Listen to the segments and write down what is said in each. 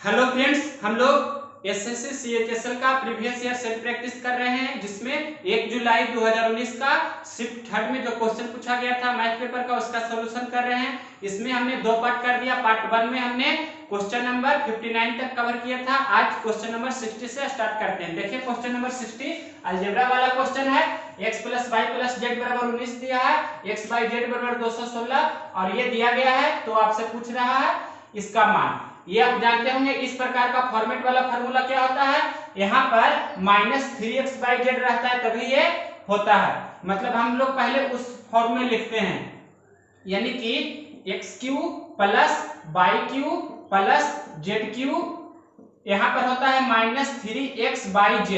Hello friends, हम लोग SSC CHSL का प्रीवियस ईयर सेल्फ प्रैक्टिस कर रहे हैं, जिसमें 1 जुलाई 2019 का शिफ्ट थर्ड में जो क्वेश्चन पूछा गया था मैथ पेपर का, उसका सॉल्यूशन कर रहे हैं। इसमें हमने दो पार्ट कर दिया। पार्ट 1 में हमने क्वेश्चन नंबर 59 तक कवर किया था। आज क्वेश्चन नंबर 60 से स्टार्ट करते हैं। देखिए क्वेश्चन नंबर 60 अलजेब्रा वाला क्वेश्चन है। x + y + z बराबर 19 दिया है, x by z बराबर 216 और ये दिया गया है। तो आपसे पूछ रहा है इसका मान। ये आप जानते होंगे इस प्रकार का फॉर्मेट वाला फार्मूला क्या होता है। यहाँ पर -3x/z रहता है तभी ये होता है। मतलब हम लोग पहले उस फॉर्म में लिखते हैं, यानी कि x³ + y³ + z³ यहाँ पर होता है -3x/z।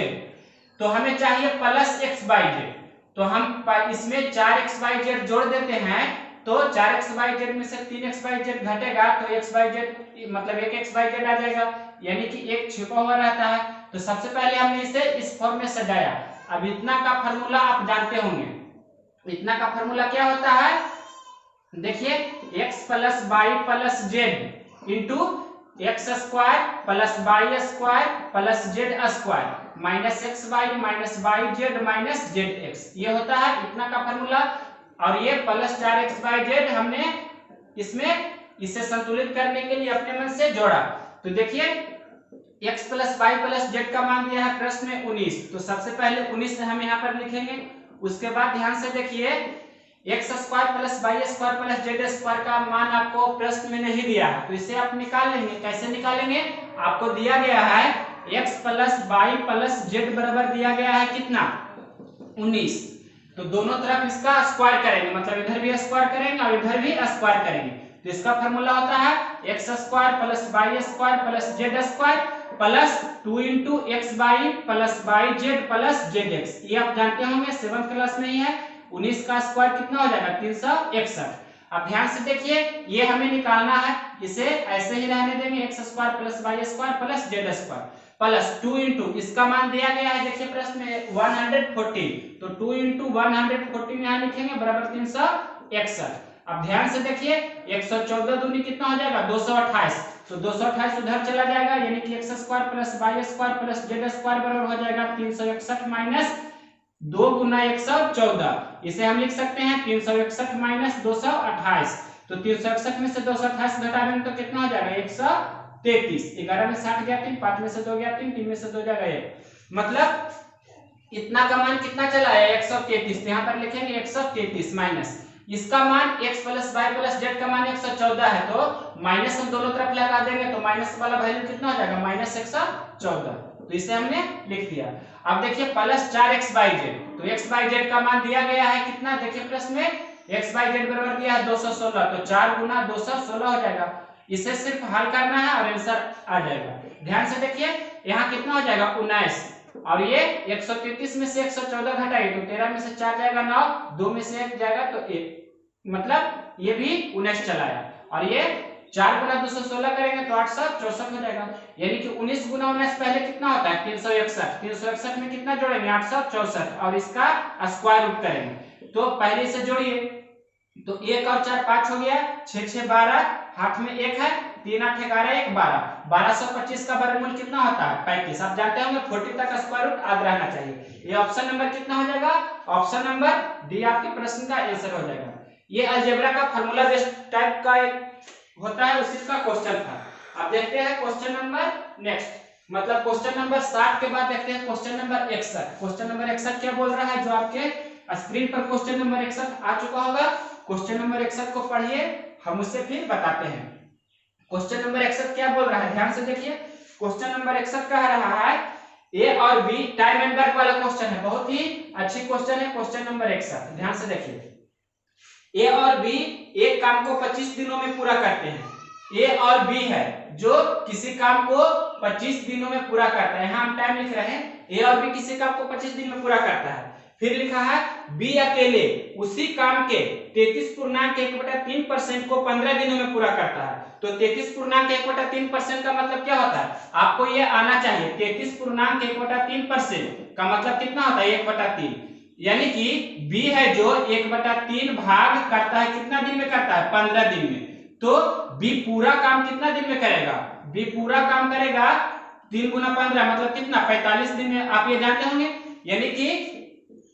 तो हमें चाहिए +x/z। तो हम इसमें 4x/z जोड़ देते हैं। तो 4x/z में से 3x/z घटेगा तो x/z मतलब 1x/z आ जाएगा, यानी कि एक छिपा हुआ रहता है। तो सबसे पहले हमने इसे इस फॉर्म में सजाया। अब इतना का फार्मूला आप जानते होंगे। इतना का फार्मूला क्या होता है, देखिए x + y + z into x² + y² + z² -xy - yz - ये होता है इतना का फार्मूला। और ये +4x/z हमने इसमें इसे संतुलित करने के लिए अपने मन से जोड़ा। तो देखिए x + y + z का मान दिया है प्रश्न में 19। तो सबसे पहले 19 हम यहाँ पर लिखेंगे। उसके बाद ध्यान से देखिए x² + y² + z² का मान आपको प्रश्न में नहीं दिया है, तो इसे आप निकाल लेंगे। कैसे निकालेंगे, आपको दिया गया है x + y + z बराबर दिया गया है कितना, 19। तो दोनों तरफ इसका स्क्वायर करेंगे, मतलब इधर भी स्क्वायर करेंगे और इधर भी स्क्वायर करेंगे। तो इसका फार्मूला होता है x² + y² + z² plus 2 × xy + yz + zx। ये आप जानते होंगे 7th क्लास में ही है। 19 का स्क्वायर कितना हो जाएगा, 361। अब ध्यान से देखिए ये हमें निकालना है, इसे ऐसे ही रहने देंगे x² + y² + z² प्लस 2 × इसका मान दिया गया है, देखिए प्रश्न में 114। तो 2 × 114 यहाँ लिखेंगे बराबर 361। अब ध्यान से देखिए 114 दूनी कितना हो जाएगा, 228। तो 228 उधर चला जाएगा, यानी कि x² + y² + z² बराबर हो जाएगा 361 - 2 × 114। इसे हम लिख सकते हैं 361 - 228। तो 361 में से 228 घटा देंगे तो कितना हो जाएगा, 133। 11 में 60 गया 3, 5 में से 2 गया 3, 3 में से 2 जाएगा 1। मतलब इतना का मान कितना चला है, 133। यहाँ पर लिखेंगे 133 माइनस इसका मान x + y + z का मान 114 है। तो माइनस हम दोनों तरफ लगा देंगे तो माइनस वाला वैल्यू कितना हो जाएगा, -114। तो इसे हमने लिख दिया। अब देखिए +4x/z। तो x/z का मान दिया गया है कितना, देखिए प्रश्न में x/z बराबर दिया है 216। तो 4 × 216 हो जाएगा। इसे सिर्फ हल करना है और आंसर आ जाएगा। ध्यान से देखिए यहाँ कितना हो जाएगा, 19। और ये 133 में से 114 घटाइए तो 13 में से 4 जाएगा 9, 2 में से 1 जाएगा तो 1, मतलब ये भी 19 चलाया। और ये 4 × 216 करेंगे तो 864 हो जाएगा, यानी कि 19 × 19 पहले कितना होता है, 361। 361 में कितना जोड़ेंगे, 864 और इसका स्क्वायर रूट करेंगे। तो पहले से जोड़िए, तो 1 और 4 5 हो गया, 6 6 12, हाथ में 1 है, 3 8 11 1 12। 1225 का वर्गमूल कितना होता है, 35। आप जानते होंगे 40 तक स्क्वायर रूट याद रहना चाहिए। ये ऑप्शन नंबर कितना हो जाएगा, ऑप्शन नंबर डी आपके प्रश्न का आंसर हो जाएगा। ये अलजेब्रा का फार्मूला बेस्ड टाइप का एक होता है, उसी का क्वेश्चन था। अब देखते हैं क्वेश्चन नंबर नेक्स्ट, मतलब क्वेश्चन नंबर 60 के बाद देखते हैं क्वेश्चन नंबर 61। क्वेश्चन नंबर 61 क्या बोल रहा है, जो आपके स्क्रीन पर क्वेश्चन नंबर 61 आ चुका होगा। क्वेश्चन नंबर 61 को पढ़िए, हम उससे फिर बताते हैं क्वेश्चन नंबर 61 क्या बोल रहा है। ध्यान से देखिए क्वेश्चन नंबर 61 कह रहा है ए और बी टाइम एंड वर्क वाला क्वेश्चन है, बहुत ही अच्छी क्वेश्चन है क्वेश्चन नंबर 61। ध्यान से देखिए ए और बी एक काम को 25 दिनों में पूरा करते हैं। ए और बी है जो किसी काम को 25 दिनों में पूरा करता है। यहाँ हम टाइम लिख रहे हैं, ए और बी किसी काम को 25 दिन में पूरा करता है। फिर लिखा है बी अकेले उसी काम के 33.1/3% को 15 दिनों में पूरा करता है। तो 33.1/3% का मतलब क्या होता है, आपको ये आना चाहिए। 33.1/3% का मतलब कितना होता है, 1/3। यानी कि बी है जो 1/3 भाग करता है, कितना दिन में करता है, 15 दिन में। तो बी पूरा काम कितना दिन में करेगा? बी पूरा काम करेगा 3 गुना 15 मतलब कितना? 45 दिन में। आप ये जानते होंगे, यानी कि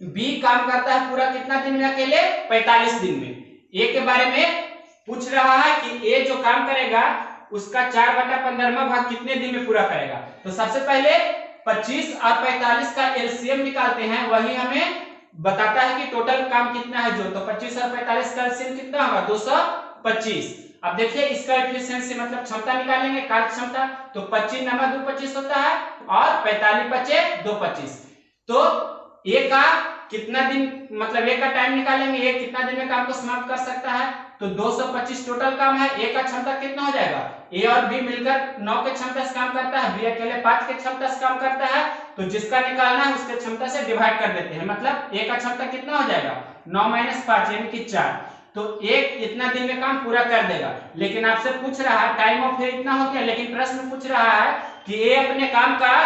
बी काम करता है पूरा कितना दिन में? अकेले 45 दिन में। ए के बारे में पूछ रहा है कि ए जो काम करेगा उसका 4/15वां भाग कितने दिन में पूरा करेगा। तो सबसे पहले 25 और 45 का एलसीएम निकालते हैं, वही हमें बताता है कि टोटल काम कितना है जो। तो 25 और 45 का एलसीएम कितना होगा? 225। अब देखिए इसका एफिशिएंसी मतलब क्षमता निकालेंगे, कार्य क्षमता। तो 25 नंबर 2 25 होता है और 45 बचे 2 25। तो ए का कितना दिन मतलब ए का टाइम निकालेंगे, ए कितना दिन में काम को समाप्त कर सकता है। तो 225 टोटल काम है। ए का क्षमता कितना हो जाएगा? ए और बी मिलकर 9 के क्षमता से काम करता है, बी अकेले 5 के क्षमता से काम करता है। तो जिसका निकालना है उसके क्षमता से डिवाइड कर देते हैं, मतलब ए का क्षमता कितना हो जाएगा? 9 - 5 यानी कि 4। तो एक इतना दिन में काम पूरा कर देगा। लेकिन आपसे पूछ रहा है टाइम ऑफ ए इतना हो गया, लेकिन प्रश्न पूछ रहा है कि ए अपने काम का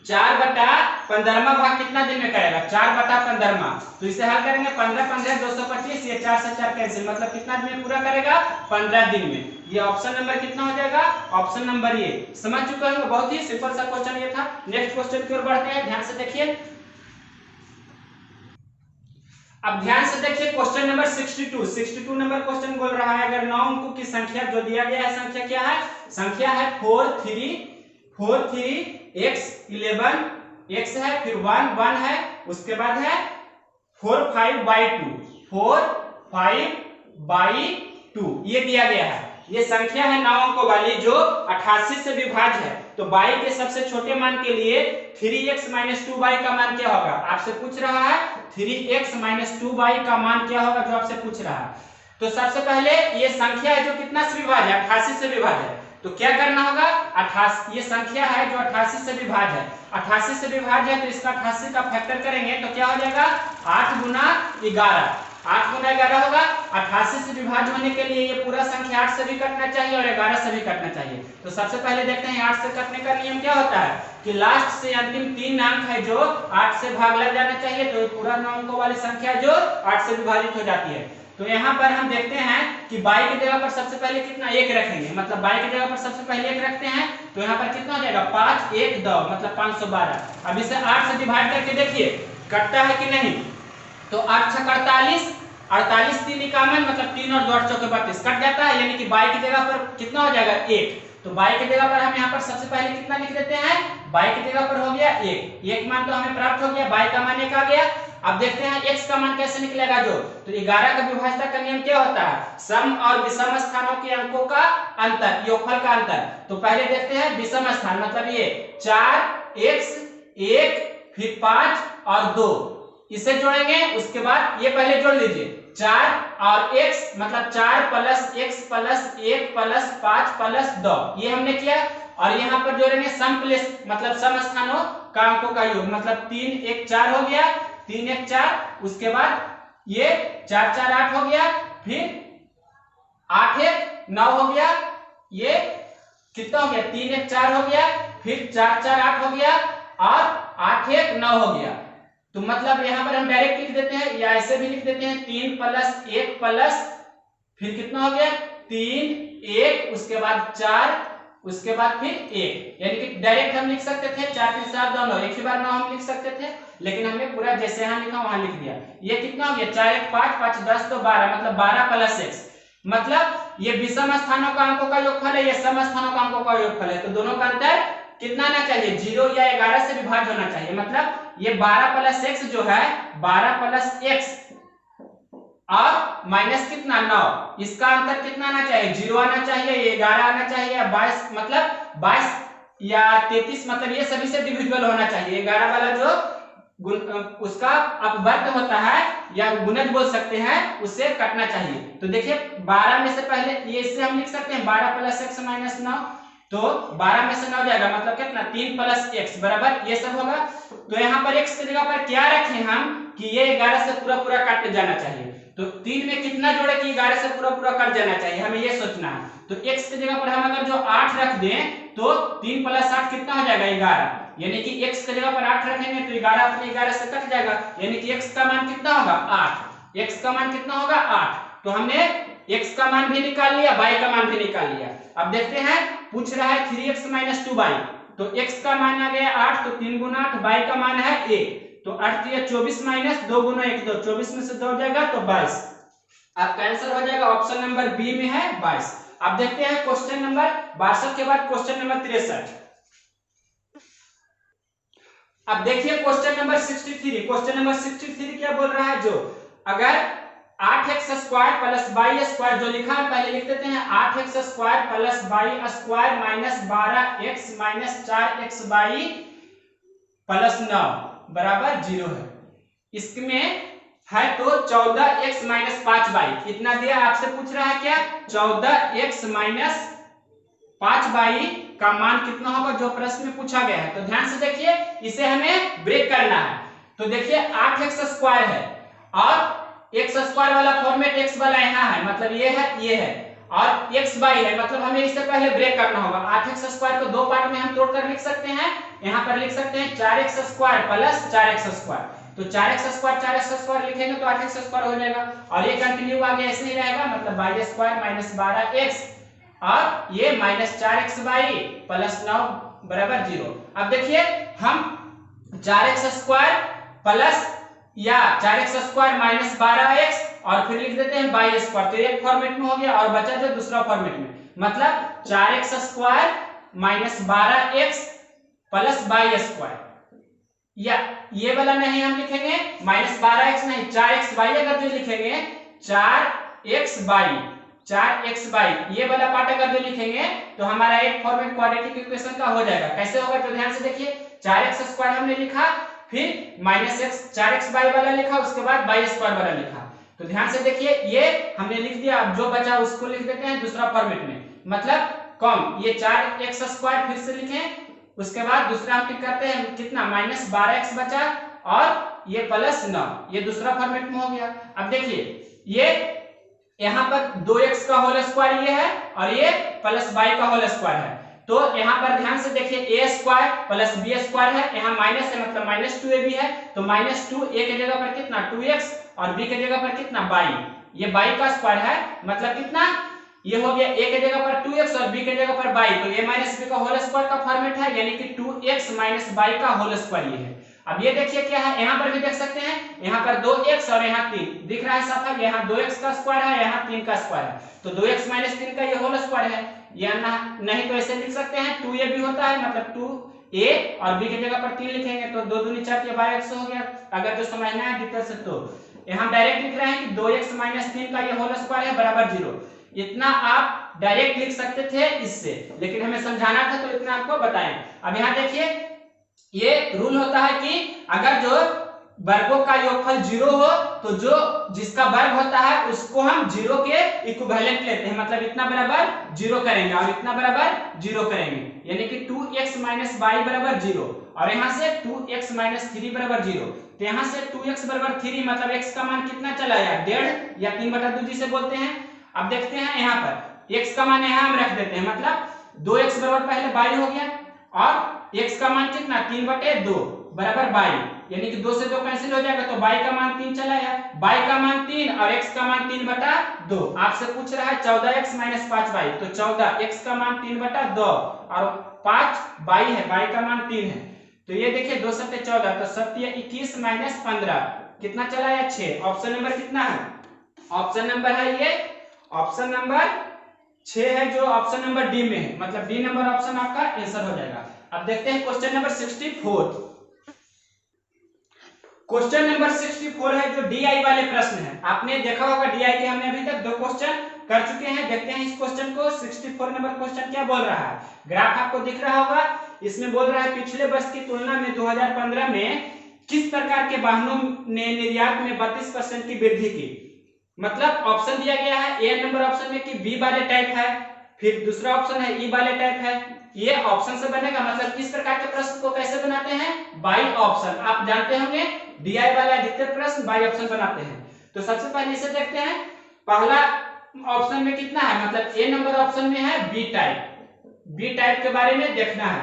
4/15वां भाग कितना दिन में करेगा? 4/15वां। तो इसे हल करेंगे 15 15 225, ये 4 से 4 कैंसिल, मतलब कितना दिन में पूरा करेगा? 15 दिन में। ये ऑप्शन नंबर कितना हो जाएगा? Option number A. समझ चुके होंगे, बहुत ही सिंपल सा क्वेश्चन ये था। नेक्स्ट क्वेश्चन की ओर बढ़ते हैं, ध्यान से देखिए। अब ध्यान से देखिए क्वेश्चन नंबर 62 नंबर क्वेश्चन बोल रहा है अगर 9 अंकों की संख्या जो दिया गया है, संख्या क्या है? संख्या है 4 3 x 11 x है, फिर 1 1 है, उसके बाद है 4 5/2 ये दिया गया है। ये संख्या है 9 अंकों वाली जो 88 से विभाज्य है। तो y के सबसे छोटे मान के लिए 3x - 2y का मान क्या होगा? आपसे पूछ रहा है 3x - 2y का मान क्या होगा, जो आपसे पूछ रहा है। तो सबसे पहले ये संख्या है जो कितना से विभाज्य है? 88 से विभाज्य है। तो क्या करना होगा? 88 ये संख्या है जो 88 से विभाज्य है। 88 से विभाज्य है तो इसका 88 का फैक्टर करेंगे तो क्या हो जाएगा? 8 गुना 11। 8 गुना 11 होगा। 88 से विभाज्य होने के लिए ये पूरा संख्या 8 से भी कटना चाहिए और 11 से भी कटना चाहिए। तो सबसे पहले देखते हैं 8 से कटने का नियम क्या होता है कि लास्ट से अंतिम 3 अंक है जो 8 से भाग लग जाना चाहिए। तो पूरा 9 अंकों वाली संख्या जो 8 से विभाजित हो जाती है। तो यहाँ पर हम देखते हैं कि y की जगह पर सबसे पहले कितना? 1 रखेंगे, मतलब y की जगह पर सबसे पहले 1 रखते हैं। तो यहाँ पर कितना हो जाएगा? 5 1 10 मतलब 512। अब इसे 8 से डिवाइड करके देखिए कटता है कि नहीं। तो 8 × 48, 48 3 51 मतलब 3 और 2 8 चौके 32 कट जाता है, यानी कि y की जगह पर कितना हो जाएगा? 1। तो y की जगह पर हम यहाँ पर सबसे पहले कितना लिख देते हैं? y की जगह पर हो गया 1 मान तो हमें प्राप्त हो गया, y का मान 1 आ गया। अब देखते हैं x का मान कैसे निकलेगा जो। तो 11 का विभाज्यता का नियम क्या होता है? सम और विषम स्थानों के अंकों का अंतर, योगफल का अंतर। तो पहले देखते हैं विषम स्थान, मतलब ये 4x 1 फिर 5 और 2 इसे जोड़ेंगे। उसके बाद ये पहले जोड़ लीजिए 4 और x मतलब 4 + x + 1 + 5 + 2 ये हमने किया। और यहाँ पर जोड़ेंगे सम प्लस मतलब सम स्थानों का अंकों का योग, मतलब 3 1 4 हो गया, 3 1 4। उसके बाद ये 4 4 8 हो गया, फिर 8 1 9 हो गया, ये कितना हो गया? 3 1 4 हो गया, फिर 4 4 8 हो गया और 8 1 9 हो गया। तो मतलब यहाँ पर हम डायरेक्ट लिख देते हैं या ऐसे भी लिख देते हैं 3 + 1 + फिर कितना हो गया? 3 1 उसके बाद 4 उसके बाद फिर 1, यानी कि डायरेक्ट हम लिख सकते थे 4 3 7 9 एक ही बार 9 हम लिख सकते थे, लेकिन हमने पूरा जैसे यहाँ लिखा वहां लिख दिया। ये कितना हो गया? 4 1 5 5 10 तो 12 मतलब 12 + x, मतलब ये विषम स्थानों का अंकों का योगफल है, ये सम स्थानों का अंकों का योगफल है। तो दोनों का अंतर कितना आना चाहिए? 0 या 11 से विभाज्य होना चाहिए। मतलब ये 12 + x जो है 12 + x और माइनस कितना 9, इसका अंतर कितना आना चाहिए? 0 आना चाहिए, ये 11 आना चाहिए, या 22 मतलब 22 या 33 मतलब ये सभी से डिविजिबल होना चाहिए। 11 वाला जो उसका अपवर्त होता है या गुणज बोल सकते हैं उससे कटना चाहिए। तो देखिए 12 में से पहले ये इससे हम लिख सकते हैं 12 + x - 9, तो 12 में से 9 जाएगा मतलब कितना? 3 + x बराबर ये सब होगा। तो यहाँ पर x की जगह पर क्या रखें हम कि ये 11 से पूरा कट जाना चाहिए। तो 3 में कितना जोड़े कि 11 से पूरा कट जाना चाहिए, हमें ये सोचना है। तो x की जगह पर हम अगर जो 8 रख दें तो 3 + 8 कितना हो जाएगा? 11, यानी कि x की जगह पर 8 रखेंगे तो 11 अपने 11 से कट जाएगा, यानी कि x का मान कितना होगा? 8। x का मान कितना होगा? 8। तो हमने x का मान भी निकाल लिया, y का मान भी निकाल लिया। अब देखते हैं, पूछ रहा है 3x - 2y, तो x का मान आ गया 8, तो 3 गुना 8, y का मान है 1, तो 8 3 24 - 2 गुना 1 2, 24 में से 2 जाएगा तो 22। आपका आंसर हो जाएगा ऑप्शन नंबर बी में है 22। अब देखते हैं क्वेश्चन नंबर 62 के बाद क्वेश्चन नंबर 63। अब देखिए क्वेश्चन नंबर 63। क्वेश्चन नंबर 63 क्या बोल रहा है, जो अगर 8x square plus y square जो लिखा है पहले लिख देते हैं, 8x square plus y square minus 12x minus 4xy plus 9 बराबर 0 है। इसमें है तो 14x माइनस 5y इतना दिया, आपसे पूछ रहा है क्या 14x माइनस 5y का मान कितना होगा जो प्रश्न में पूछा गया है। तो ध्यान से देखिए, इसे हमें ब्रेक करना है। तो देखिए 8x स्क्वायर है और x स्क्वायर वाला फॉर्मेट x वाला यहाँ है, मतलब ये है और xy है, मतलब हमें इससे पहले ब्रेक करना होगा। 8x स्क्वायर को दो पार्ट में हम तोड़कर लिख सकते हैं। यहाँ पर लिख सकते हैं 4x square plus 4x square, तो 4x स्क्वायर लिखेंगे तो 8x स्क्वायर हो जाएगा और ये कंटिन्यू आगे ऐसे ही रहेगा, मतलब y स्क्वायर माइनस 12x और ये माइनस 4xy प्लस 9 बराबर 0। अब देखिए हम 4x स्क्वायर प्लस या 4x स्क्वायर माइनस 12x और फिर लिख देते हैं y स्क्वायर, तो एक फॉर्मेट में हो गया और बचा जो दूसरा फॉर्मेट में, मतलब 4x square minus 12x plus y square, या ये वाला नहीं हम लिखेंगे माइनस 12x नहीं 4xy, अगर जो लिखेंगे 4xy ये वाला पार्ट अगर जो लिखेंगे तो हमारा एक फॉर्मेट क्वाड्रेटिक इक्वेशन का हो जाएगा। कैसे होगा तो ध्यान से देखिए, 4x स्क्वायर हमने लिखा, फिर माइनस x 4xy वाला लिखा, उसके बाद y स्क्वायर वाला लिखा। तो ध्यान से देखिए ये हमने लिख दिया, अब जो बचा उसको लिख देते हैं दूसरा फॉर्मेट में, मतलब कम ये 4x स्क्वायर फिर से लिखें, उसके बाद दूसरा हम करते हैं कितना माइनस 12x बचा और ये प्लस 9, ये दूसरा फॉर्मेट में हो गया। अब देखिए ये यहाँ पर 2x का होल स्क्वायर ये है और ये प्लस y का होल स्क्वायर है, तो यहाँ पर ध्यान से देखिए a square plus b square है, यहाँ माइनस है मतलब माइनस 2ab है, तो माइनस 2 a के जगह पर कितना 2x और b के जगह पर कितना y, ये y का स्क्वायर है, मतलब कितना ये हो गया a के जगह पर 2x और b के जगह पर y, तो a माइनस b का होल स्क्वायर का फॉर्मेट है, यानी कि 2x माइनस y का होल स्क्वायर ये है। अब ये देखिए क्या है, यहाँ पर भी देख सकते हैं, यहाँ पर 2x और यहाँ 3 दिख रहा है साफ है, यहाँ 2x का स्क्वायर है, यहाँ 3 का स्क्वायर है, तो 2x माइनस 3 का ये होल स्क्वायर है, या नहीं तो ऐसे लिख सकते हैं 2a भी होता है, मतलब 2a और b की जगह पर 3 लिखेंगे तो 2 दूनी 4 के 12x हो गया। अगर जो समझना है डिटेल से तो यहाँ डायरेक्ट लिख रहे हैं कि 2x माइनस 3 का ये होल स्क्वायर है बराबर 0, इतना आप डायरेक्ट लिख सकते थे इससे, लेकिन हमें समझाना था तो इतना आपको बताएं। अब यहाँ देखिए ये रूल होता है कि अगर जो वर्गों का योगफल 0 हो तो जो जिसका वर्ग होता है उसको हम 0 के इक्विवेलेंट लेते हैं, मतलब इतना बराबर 0 करेंगे और इतना बराबर 0 करेंगे, यानी कि 2x माइनस y बराबर 0 और यहाँ से 2x माइनस 3 बराबर 0, तो यहाँ से 2x बराबर 3 मतलब x का मान कितना चला गया 1.5 या 3/2 जिसे बोलते हैं। अब देखते हैं यहाँ पर x का मान यहाँ हम रख देते हैं, मतलब 2x बराबर पहले y हो गया और x का मान कितना 3/2 बराबर y, यानी कि 2 से 2 कैंसिल हो जाएगा तो y का मान 3 चला गया, y का मान 3 और x का मान 3/2। आपसे पूछ रहा है 14x माइनस 5y, तो 14x का मान 3/2 और 5y है, y का मान 3 है, तो ये देखिए 2 7 14, तो 7 21 माइनस 15 कितना चला गया 6। ऑप्शन नंबर कितना है, ऑप्शन नंबर है ये ऑप्शन नंबर 6 है, जो ऑप्शन नंबर डी में है, मतलब डी नंबर ऑप्शन आपका आंसर हो जाएगा। अब देखते हैं क्वेश्चन नंबर 64। क्वेश्चन नंबर 64 है जो डीआई वाले प्रश्न है, आपने देखा होगा डीआई के हमने अभी तक 2 क्वेश्चन कर चुके हैं। देखते हैं इस क्वेश्चन को, 64 नंबर क्वेश्चन क्या बोल रहा है, ग्राफ आपको दिख रहा होगा, इसमें बोल रहा है पिछले वर्ष की तुलना में 2015 में किस प्रकार के वाहनों ने निर्यात में 32% की वृद्धि की, मतलब ऑप्शन दिया गया है ए नंबर ऑप्शन में कि बी वाले टाइप है, फिर दूसरा ऑप्शन है ई वाले टाइप है, ये ऑप्शन से बनेगा, मतलब किस प्रकार के प्रश्न को कैसे बनाते हैं बाई ऑप्शन, आप जानते होंगे डीआई वाला अधिकतर प्रश्न बाई ऑप्शन बनाते हैं। तो सबसे पहले इसे देखते हैं, पहला ऑप्शन में कितना है, मतलब ए नंबर ऑप्शन में है बी टाइप के बारे में देखना है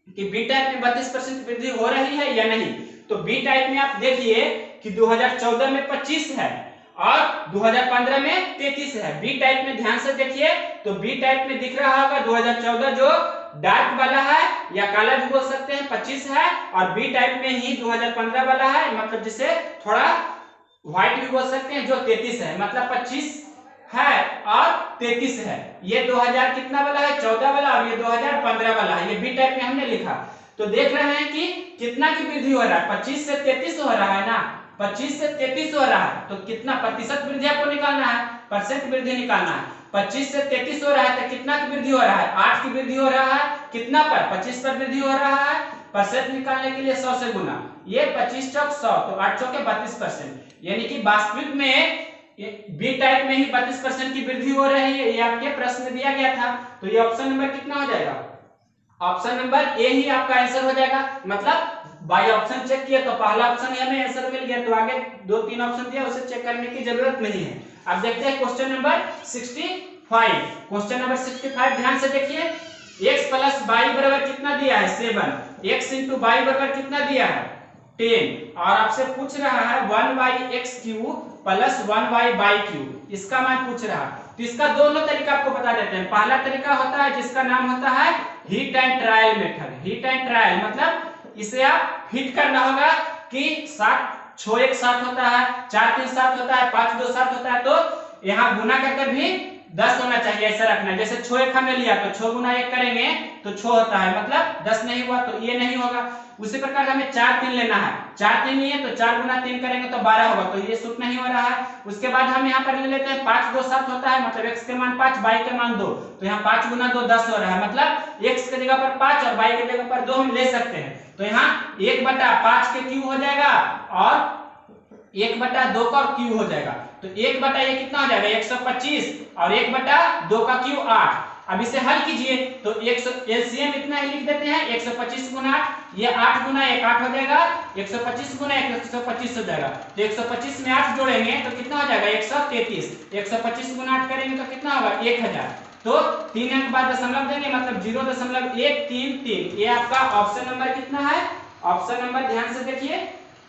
कि बी टाइप में 32% वृद्धि हो रही है या नहीं। तो बी टाइप में आप देखिए कि 2014 में 25 है और 2015 में 33 है। बी टाइप में ध्यान से देखिए तो बी टाइप में दिख रहा होगा 2014 जो डार्क वाला है या काला भी बोल सकते हैं 25 है, और बी टाइप में ही 2015 वाला है, मतलब जिसे थोड़ा व्हाइट भी बोल सकते हैं, जो 33 है, मतलब 25 है और 33 है। ये 2000 कितना वाला है 14 वाला, और ये 2015 वाला है। ये बी टाइप में हमने लिखा। तो देख रहे हैं कि कितना की वृद्धि हो रहा है, 25 से 33 हो रहा है ना, 25 से 33 हो रहा है, तो कितना प्रतिशत वृद्धि आपको निकालना है, परसेंट वृद्धि निकालना है। 25 से 33 हो रहा है तो कितना की वृद्धि हो रहा है, 8 की वृद्धि हो रहा है, कितना पर 25 पर वृद्धि हो रहा है। परसेंट निकालने के लिए 100 से गुना, ये 25 चौक 100 तो 8 चौके 32%, यानी कि वास्तविक में बी टाइप में ही 32% की वृद्धि हो रही है। ये आपके प्रश्न में दिया गया था। तो ये ऑप्शन नंबर कितना हो जाएगा, ऑप्शन नंबर ए ही आपका आंसर हो जाएगा। मतलब बाई ऑप्शन चेक किया तो पहला ऑप्शन ही हमें आंसर मिल गया, तो आगे 2-3 ऑप्शन दिया उसे चेक करने की जरूरत नहीं है। अब देखते हैं क्वेश्चन नंबर 65। क्वेश्चन नंबर 65 ध्यान से देखिए, x प्लस y बराबर कितना दिया है 7, x इंटू y बराबर कितना दिया है 10, और आपसे पूछ रहा है 1y(x cube plus 1y cube, इसका मान पूछ रहा है। तो इसका दोनों तरीका आपको बता देते हैं। पहला तरीका होता है जिसका नाम होता है heat and trial method. Heat and trial मतलब इसे आप हिट करना होगा कि 7 6 एक 7 होता है, 4 3 7 होता है, 5 2 7 होता है, तो यहाँ गुना करके भी 10 होना चाहिए, ऐसा रखना है। जैसे 6 एक हमने लिया तो 6 गुना 1 करेंगे तो 6 होता है, मतलब 10 नहीं हुआ तो ये नहीं होगा। उसी प्रकार हमें 4 3 लेना है, 4 3 लिए तो 4 गुना 3 करेंगे तो 12 होगा, तो ये सूट नहीं हो रहा है। उसके बाद हम यहाँ पर ले लेते हैं 5 2 7 होता है, मतलब x के मान 5 y के मान 2, तो यहाँ 5 गुना 2 10 हो रहा है, मतलब x के जगह पर 5 और y के जगह पर 2 हम ले सकते हैं। तो यहाँ 1/5 के क्यूब हो जाएगा और 1/2 का क्यूब हो जाएगा, तो 1 ये कितना हो जाएगा 125, और 1/2 का क्यूब 8। अब इसे हल कीजिए तो एलसीएम इतना ही लिख देते हैं 125 गुना 8, ये 8 गुना 1 8 हो जाएगा, 125 गुना 1 125 हो जाएगा। तो 125 में 8 जोड़ेंगे तो कितना हो जाएगा 133, 125 गुना 8 करेंगे तो कितना होगा 1000। तो 3 अंक बाद दशमलव देंगे, मतलब 0.133। ये आपका ऑप्शन नंबर कितना है, ऑप्शन नंबर ध्यान से देखिए,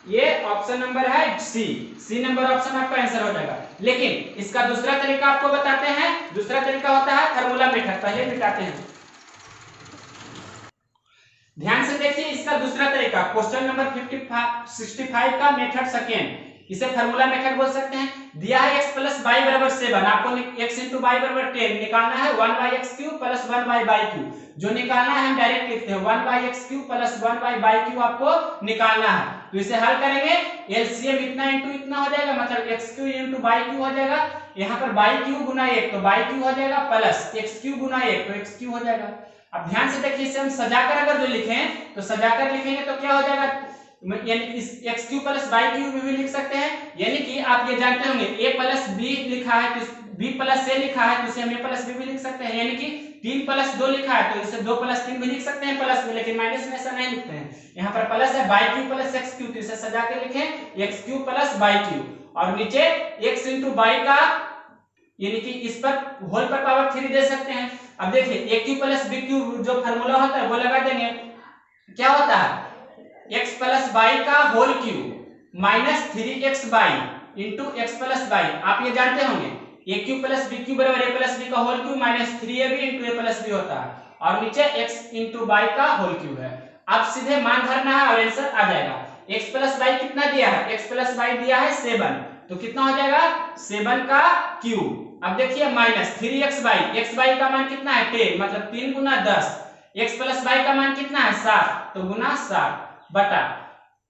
ये ऑप्शन नंबर है सी नंबर ऑप्शन आपका आंसर हो जाएगा। लेकिन इसका दूसरा तरीका आपको बताते हैं। दूसरा तरीका होता है फार्मूला मेथड, पहले मिटाते हैं। ध्यान से देखिए इसका दूसरा तरीका, क्वेश्चन नंबर 65 का मेथड सेकेंड, इसे फार्मूला मेथड बोल सकते हैं। दिया है x प्लस y बराबर 7, आपको x इंटू y बराबर 10 निकालना है, 1y(x cube plus 1y cube, जो निकालना है हम डायरेक्ट लिखते हैं 1y(x cube plus 1y cube आपको निकालना है। तो इसे हल करेंगे, एलसीएम इतना इंटू इतना हो जाएगा, मतलब x cube into y cube हो जाएगा, यहाँ पर y क्यूब गुना 1 तो y क्यूब हो जाएगा, प्लस x क्यूब गुना 1 तो x क्यूब हो जाएगा। अब ध्यान से देखिए, इसे हम सजाकर अगर जो लिखें तो सजाकर लिखेंगे तो क्या हो जाएगा, यानी इस x cube plus y cube भी लिख सकते हैं। यानी कि आप ये जानते होंगे a प्लस b लिखा है तो b प्लस a लिखा है तो इसे हम a प्लस b भी लिख सकते हैं। यानी कि 3 प्लस 2 लिखा है तो इसे 2 प्लस 3 भी लिख सकते हैं प्लस में, लेकिन माइनस में ऐसा नहीं लिखते हैं। यहाँ पर प्लस है y cube plus x cube, तो इसे सजा के लिखें x cube plus y cube, और नीचे x इंटू y का, यानी कि इस पर होल पर पावर 3 दे सकते हैं। अब देखिए a cube plus b cube जो फार्मूला होता है वो लगा देंगे, क्या होता है x प्लस y का whole cube minus 3xy into x plus y, आप ये जानते होंगे a cube plus b cube बराबर a प्लस b का whole cube minus 3ab into a plus b होता है, और नीचे x इंटू y का होल क्यूब है। अब सीधे मान भरना है और आंसर आ जाएगा। x प्लस y कितना दिया है, x प्लस y दिया है 7, तो कितना हो जाएगा 7 का क्यूब। अब देखिए माइनस 3xy, xy का मान कितना है 10, मतलब 3 गुना 10, x प्लस y का मान कितना है 7, तो गुना 7 बटा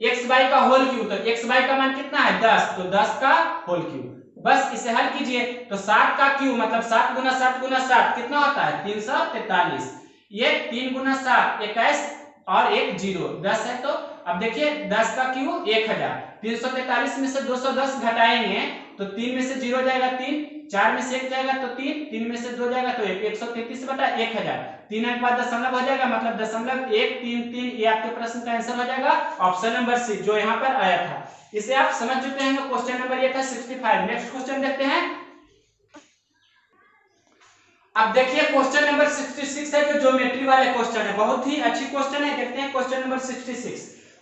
xy का होल क्यूब, तो xy का मान कितना है 10, तो 10 का होल क्यूब। बस इसे हल कीजिए तो 7 का क्यूब मतलब 7 गुना 7 गुना 7 कितना होता है 343, ये 3 गुना 7 21 और 1 0 10 है। तो अब देखिए 10 का क्यूब 1000, 343 में से 210 घटाएंगे तो 3 में से 0 जाएगा 3, 4 में से 1 जाएगा तो 3, 3 में से 2 जाएगा तो 133 बटा 1000, 3 अंक बाद दशमलव हो जाएगा, मतलब 0.133। ये आपके प्रश्न का आंसर हो जाएगा ऑप्शन नंबर सी जो यहाँ पर आया था। इसे आप समझ चुके हैं। क्वेश्चन नंबर ये था 65। नेक्स्ट क्वेश्चन देखते हैं। अब देखिए क्वेश्चन नंबर 66 है जो ज्योमेट्री वाले क्वेश्चन है, बहुत ही अच्छी क्वेश्चन है। देखते हैं क्वेश्चन नंबर 66।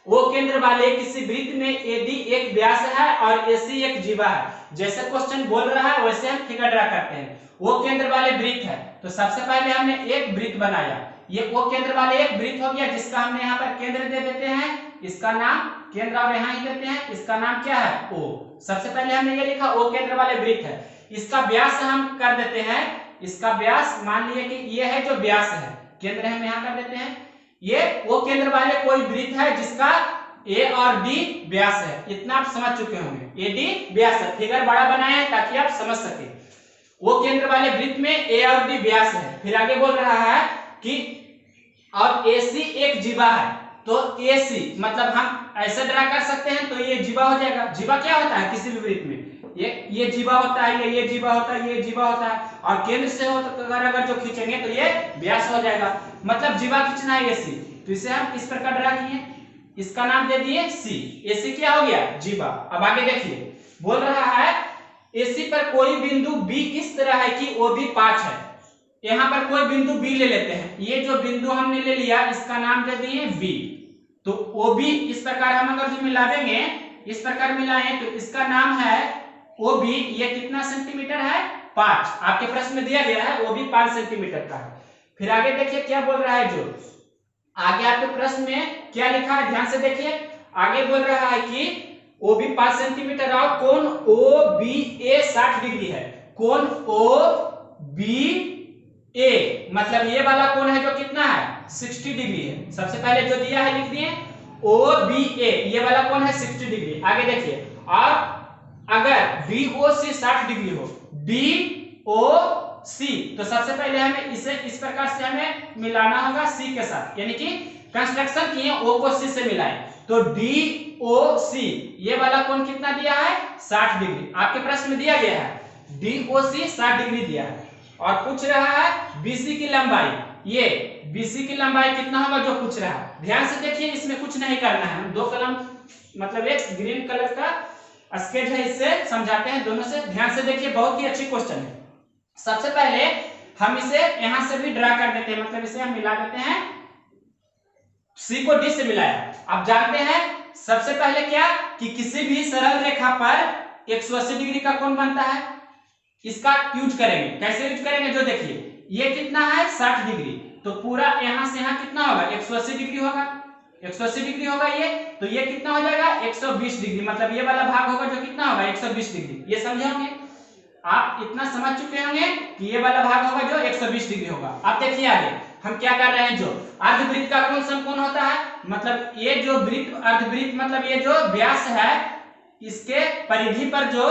ओ केंद्र वाले किसी वृत्त में एडी एक व्यास है और एसी एक जीवा है। जैसे क्वेश्चन बोल रहा है वैसे हम फिगर ड्रा करते हैं। ओ केंद्र वाले वृत्त है तो सबसे पहले हमने एक वृत्त बनाया। ये ओ केंद्र वाले एक वृत्त हो गया जिसका हमने यहाँ पर केंद्र दे देते हैं, इसका नाम केंद्र और यहाँ ही देते हैं, इसका नाम क्या है ओ। सबसे पहले हमने ये लिखा ओ केंद्र वाले वृत्त है। इसका व्यास हम कर देते हैं, इसका व्यास मान लिए कि ये है जो व्यास है, केंद्र हम यहाँ कर देते हैं। ये वो केंद्र वाले कोई वृत्त है जिसका ए और डी व्यास है, इतना आप समझ चुके होंगे। ए डी व्यास है, फिगर बड़ा बनाया है ताकि आप समझ सके। वो केंद्र वाले वृत्त में ए और डी व्यास है। फिर आगे बोल रहा है कि और एसी एक जीवा है, तो एसी मतलब हम ऐसे ड्रा कर सकते हैं तो ये जीवा हो जाएगा। जीवा क्या होता है किसी भी वृत्त में, ये जीवा होता है, ये जीवा होता है, ये जीवा होता है, और केंद्र से हो तो अगर जो खींचेंगे तो ये व्यास हो जाएगा, मतलब जीवा खींचना है एसी। तो इसे हम इस प्रकार ड्रा किए, इसका नाम दे दिए सी। एसी क्या हो गया जीवा। अब आगे देखिए बोल रहा है एसी पर कोई बिंदु बी इस तरह है कि वो भी 5 है। यहाँ पर कोई बिंदु बी ले लेते हैं, ये जो बिंदु हमने ले लिया इसका नाम दे दिए बी। तो वो भी इस प्रकार हम अगर जो मिला देंगे, इस प्रकार मिलाएं तो इसका नाम है ओ बी। ये कितना सेंटीमीटर है 5, आपके प्रश्न में दिया गया है वो भी 5 सेंटीमीटर का है। फिर आगे देखिए क्या बोल रहा है, जो आगे आपके प्रश्न में क्या लिखा है ध्यान से देखिए। आगे बोल रहा है कि ओ बी 5 सेंटीमीटर और कोण ओ बी ए 60 डिग्री है। कोण ओ बी ए मतलब ये वाला कोण है जो कितना है 60 डिग्री है। सबसे पहले जो दिया है लिख दिए ओ बी ए, ये वाला कोण है 60 डिग्री। आगे देखिए और अगर बी ओ सी 60 डिग्री हो, बी ओ सी, तो सबसे पहले हमें इसे इस प्रकार से हमें मिलाना होगा सी के साथ, यानी कि कंस्ट्रक्शन किए ओ को सी से मिलाएं तो डी ओ सी ये वाला कोण कितना दिया है 60 डिग्री। आपके प्रश्न में दिया गया है डी ओ सी 60 डिग्री दिया है और पूछ रहा है बीसी की लंबाई। ये बीसी की लंबाई कितना होगा जो पूछ रहा है। ध्यान से देखिए इसमें कुछ नहीं करना है, हम दो कलम मतलब एक ग्रीन कलर का स्केच है इससे समझाते हैं दोनों से। ध्यान से देखिए बहुत ही अच्छी क्वेश्चन है। सबसे पहले हम इसे यहां से भी ड्रा कर देते हैं, मतलब इसे हम मिला देते हैं, सी को डी से मिलाया। आप जानते हैं सबसे पहले क्या कि किसी भी सरल रेखा पर 180 डिग्री का कोण बनता है, इसका यूज करेंगे। कैसे यूज करेंगे जो देखिए ये कितना है 60 डिग्री, तो पूरा यहां से यहां कितना होगा 180 डिग्री होगा, 180 डिग्री होगा ये, तो ये कितना हो जाएगा 120 डिग्री, मतलब ये वाला भाग होगा जो कितना होगा 120 डिग्री। ये समझे होंगे आप, इतना समझ चुके होंगे कि ये वाला भाग होगा जो 120 डिग्री होगा। अब देखिए आगे हम क्या कर रहे हैं, जो अर्धवृत्त का कोण समकोण होता है, मतलब ये जो वृत्त अर्धवृत्त मतलब ये जो व्यास है इसके परिधि पर जो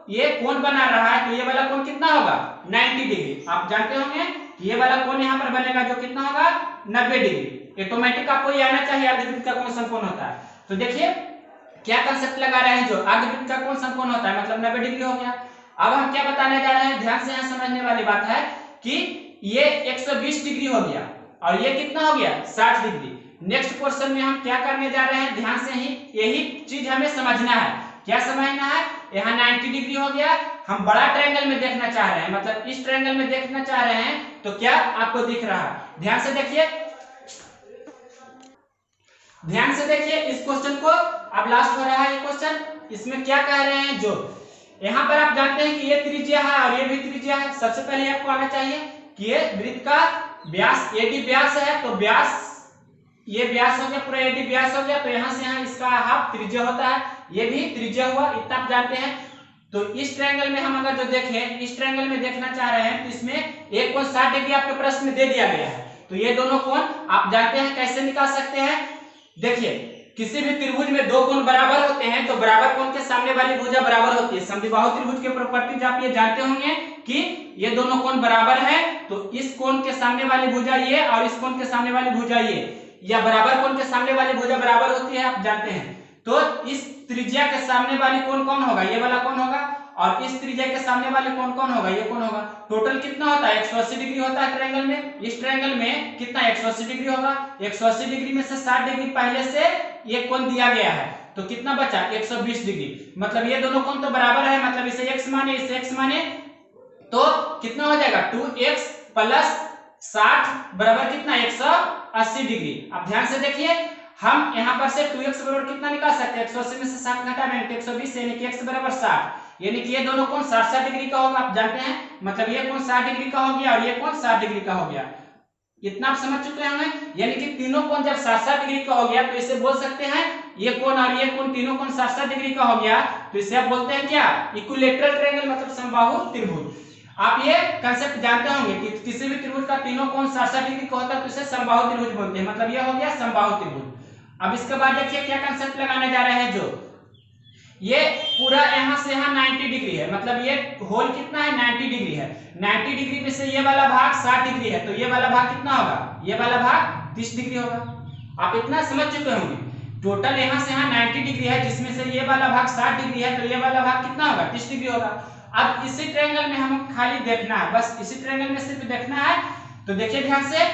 ये कोण बना रहा है, तो ये वाला कोण कितना होगा 90 डिग्री। आप जानते होंगे कि ये वाला कोण यहाँ पर बनेगा जो कितना होगा 90 डिग्री। ऑटोमेटिक आपको ये आना चाहिए अर्धवृत्त का कोण समकोण होता है। तो देखिए क्या कंसेप्ट लगा रहे हैं, जो अर्धवृत्त का कोण समकोण होता है मतलब 90 डिग्री हो गया। अब हम क्या बताने जा रहे हैं, ध्यान से यहाँ समझने वाली बात है कि ये 120 डिग्री हो गया और ये कितना हो गया 60 डिग्री। नेक्स्ट क्वेश्चन में हम क्या करने जा रहे हैं, ध्यान से ही यही चीज हमें समझना है। क्या समझना है, यहाँ 90 डिग्री हो गया, हम बड़ा ट्रायंगल में देखना चाह रहे हैं, मतलब इस ट्रायंगल में देखना चाह रहे हैं, तो क्या आपको दिख रहा है, ध्यान से देखिए, ध्यान से देखिए इस क्वेश्चन को। अब लास्ट हो रहा है ये क्वेश्चन, इसमें क्या कह रहे हैं, जो यहाँ पर आप जानते हैं कि ये त्रिज्या है और ये भी त्रिज्या है। सबसे पहले आपको आना चाहिए कि ये वृत्त का व्यास एडी व्यास है, तो व्यास ये व्यास हो गया, पूरा एडी व्यास हो गया, तो यहाँ से यहाँ इसका हाफ त्रिज्या होता है, ये भी त्रिज्या हुआ, इतना आप जानते हैं। तो इस ट्रायंगल में हम अगर जो देखें, इस ट्रायंगल में देखना चाह रहे हैं, तो इसमें एक कोण 60 डिग्री आपके प्रश्न में दे दिया गया है, तो ये दोनों कोण आप जानते हैं कैसे निकाल सकते हैं। देखिए किसी भी त्रिभुज में दो कोण बराबर होते हैं, तो बराबर कोण के सामने वाली भुजा बराबर होती है। समद्विबाहु त्रिभुज के प्रॉपर्टीज आप ये जानते होंगे कि ये दोनों कोण बराबर है, तो इस कोण के सामने वाली भुजा ये और इस कोण के सामने वाली भुजा ये, या बराबर कोण के सामने वाली भुजा बराबर होती है, आप जानते हैं। तो इस त्रिज्या के सामने वाली कोण कौन होगा, ये वाला कोण होगा, और इस त्रिज्या के सामने वाले कोण कौन होगा, ये कोण होगा। टोटल कितना होता है 180 डिग्री होता है ट्रायंगल में। इस ट्रायंगल में कितना 180 डिग्री होगा, 180 डिग्री में से 60 डिग्री पहले से ये कोण दिया गया है, तो कितना बचा 120 डिग्री, मतलब ये दोनों कोण तो बराबर है, मतलब इसे x माने इसे x माने, तो कितना हो जाएगा 2x प्लस 60 बराबर कितना 180 डिग्री। अब ध्यान से देखिए हम यहाँ पर से 2x बराबर कितना निकाल सकते हैं, 180 में से 60 घटा देंगे तो 120, यानी कि x बराबर 60, यानी कि ये दोनों कोण 60 डिग्री का होगा, आप जानते हैं, मतलब ये कोण 60 डिग्री का हो गया और ये कोण 60 डिग्री का हो गया। इतना आप समझ चुके हैं, यानी कि तीनों कोण जब 60 डिग्री का हो गया तो इसे बोल सकते हैं, ये कोण और ये कोण तीनों कोण 60 डिग्री का हो गया तो इसे आप बोलते हैं क्या, इक्विलैटरल ट्रायंगल, मतलब समबाहु त्रिभुज। आप ये कंसेप्ट जानते होंगे कि किसी भी त्रिभुज का तीनों कोण 60 डिग्री का होता है तो इसे समबाहु त्रिभुज बोलते हैं, मतलब ये हो गया समबाहु त्रिभुज। अब इसके बाद देखिए क्या कंसेप्ट लगाने जा रहे हैं, जो ये पूरा यहाँ से यहाँ 90 डिग्री है, मतलब ये होल कितना है 90 डिग्री है, 90 डिग्री में से ये वाला भाग 60 डिग्री है तो ये वाला भाग कितना होगा, ये वाला भाग 30 डिग्री होगा। आप इतना समझ चुके होंगे, टोटल यहाँ से यहाँ 90 डिग्री है जिसमें से ये वाला भाग 60 डिग्री है तो ये वाला भाग कितना होगा, 30 डिग्री होगा। अब इसी ट्रायंगल में हम खाली देखना है, बस इसी ट्रायंगल में सिर्फ देखना है, तो देखिए ध्यान से,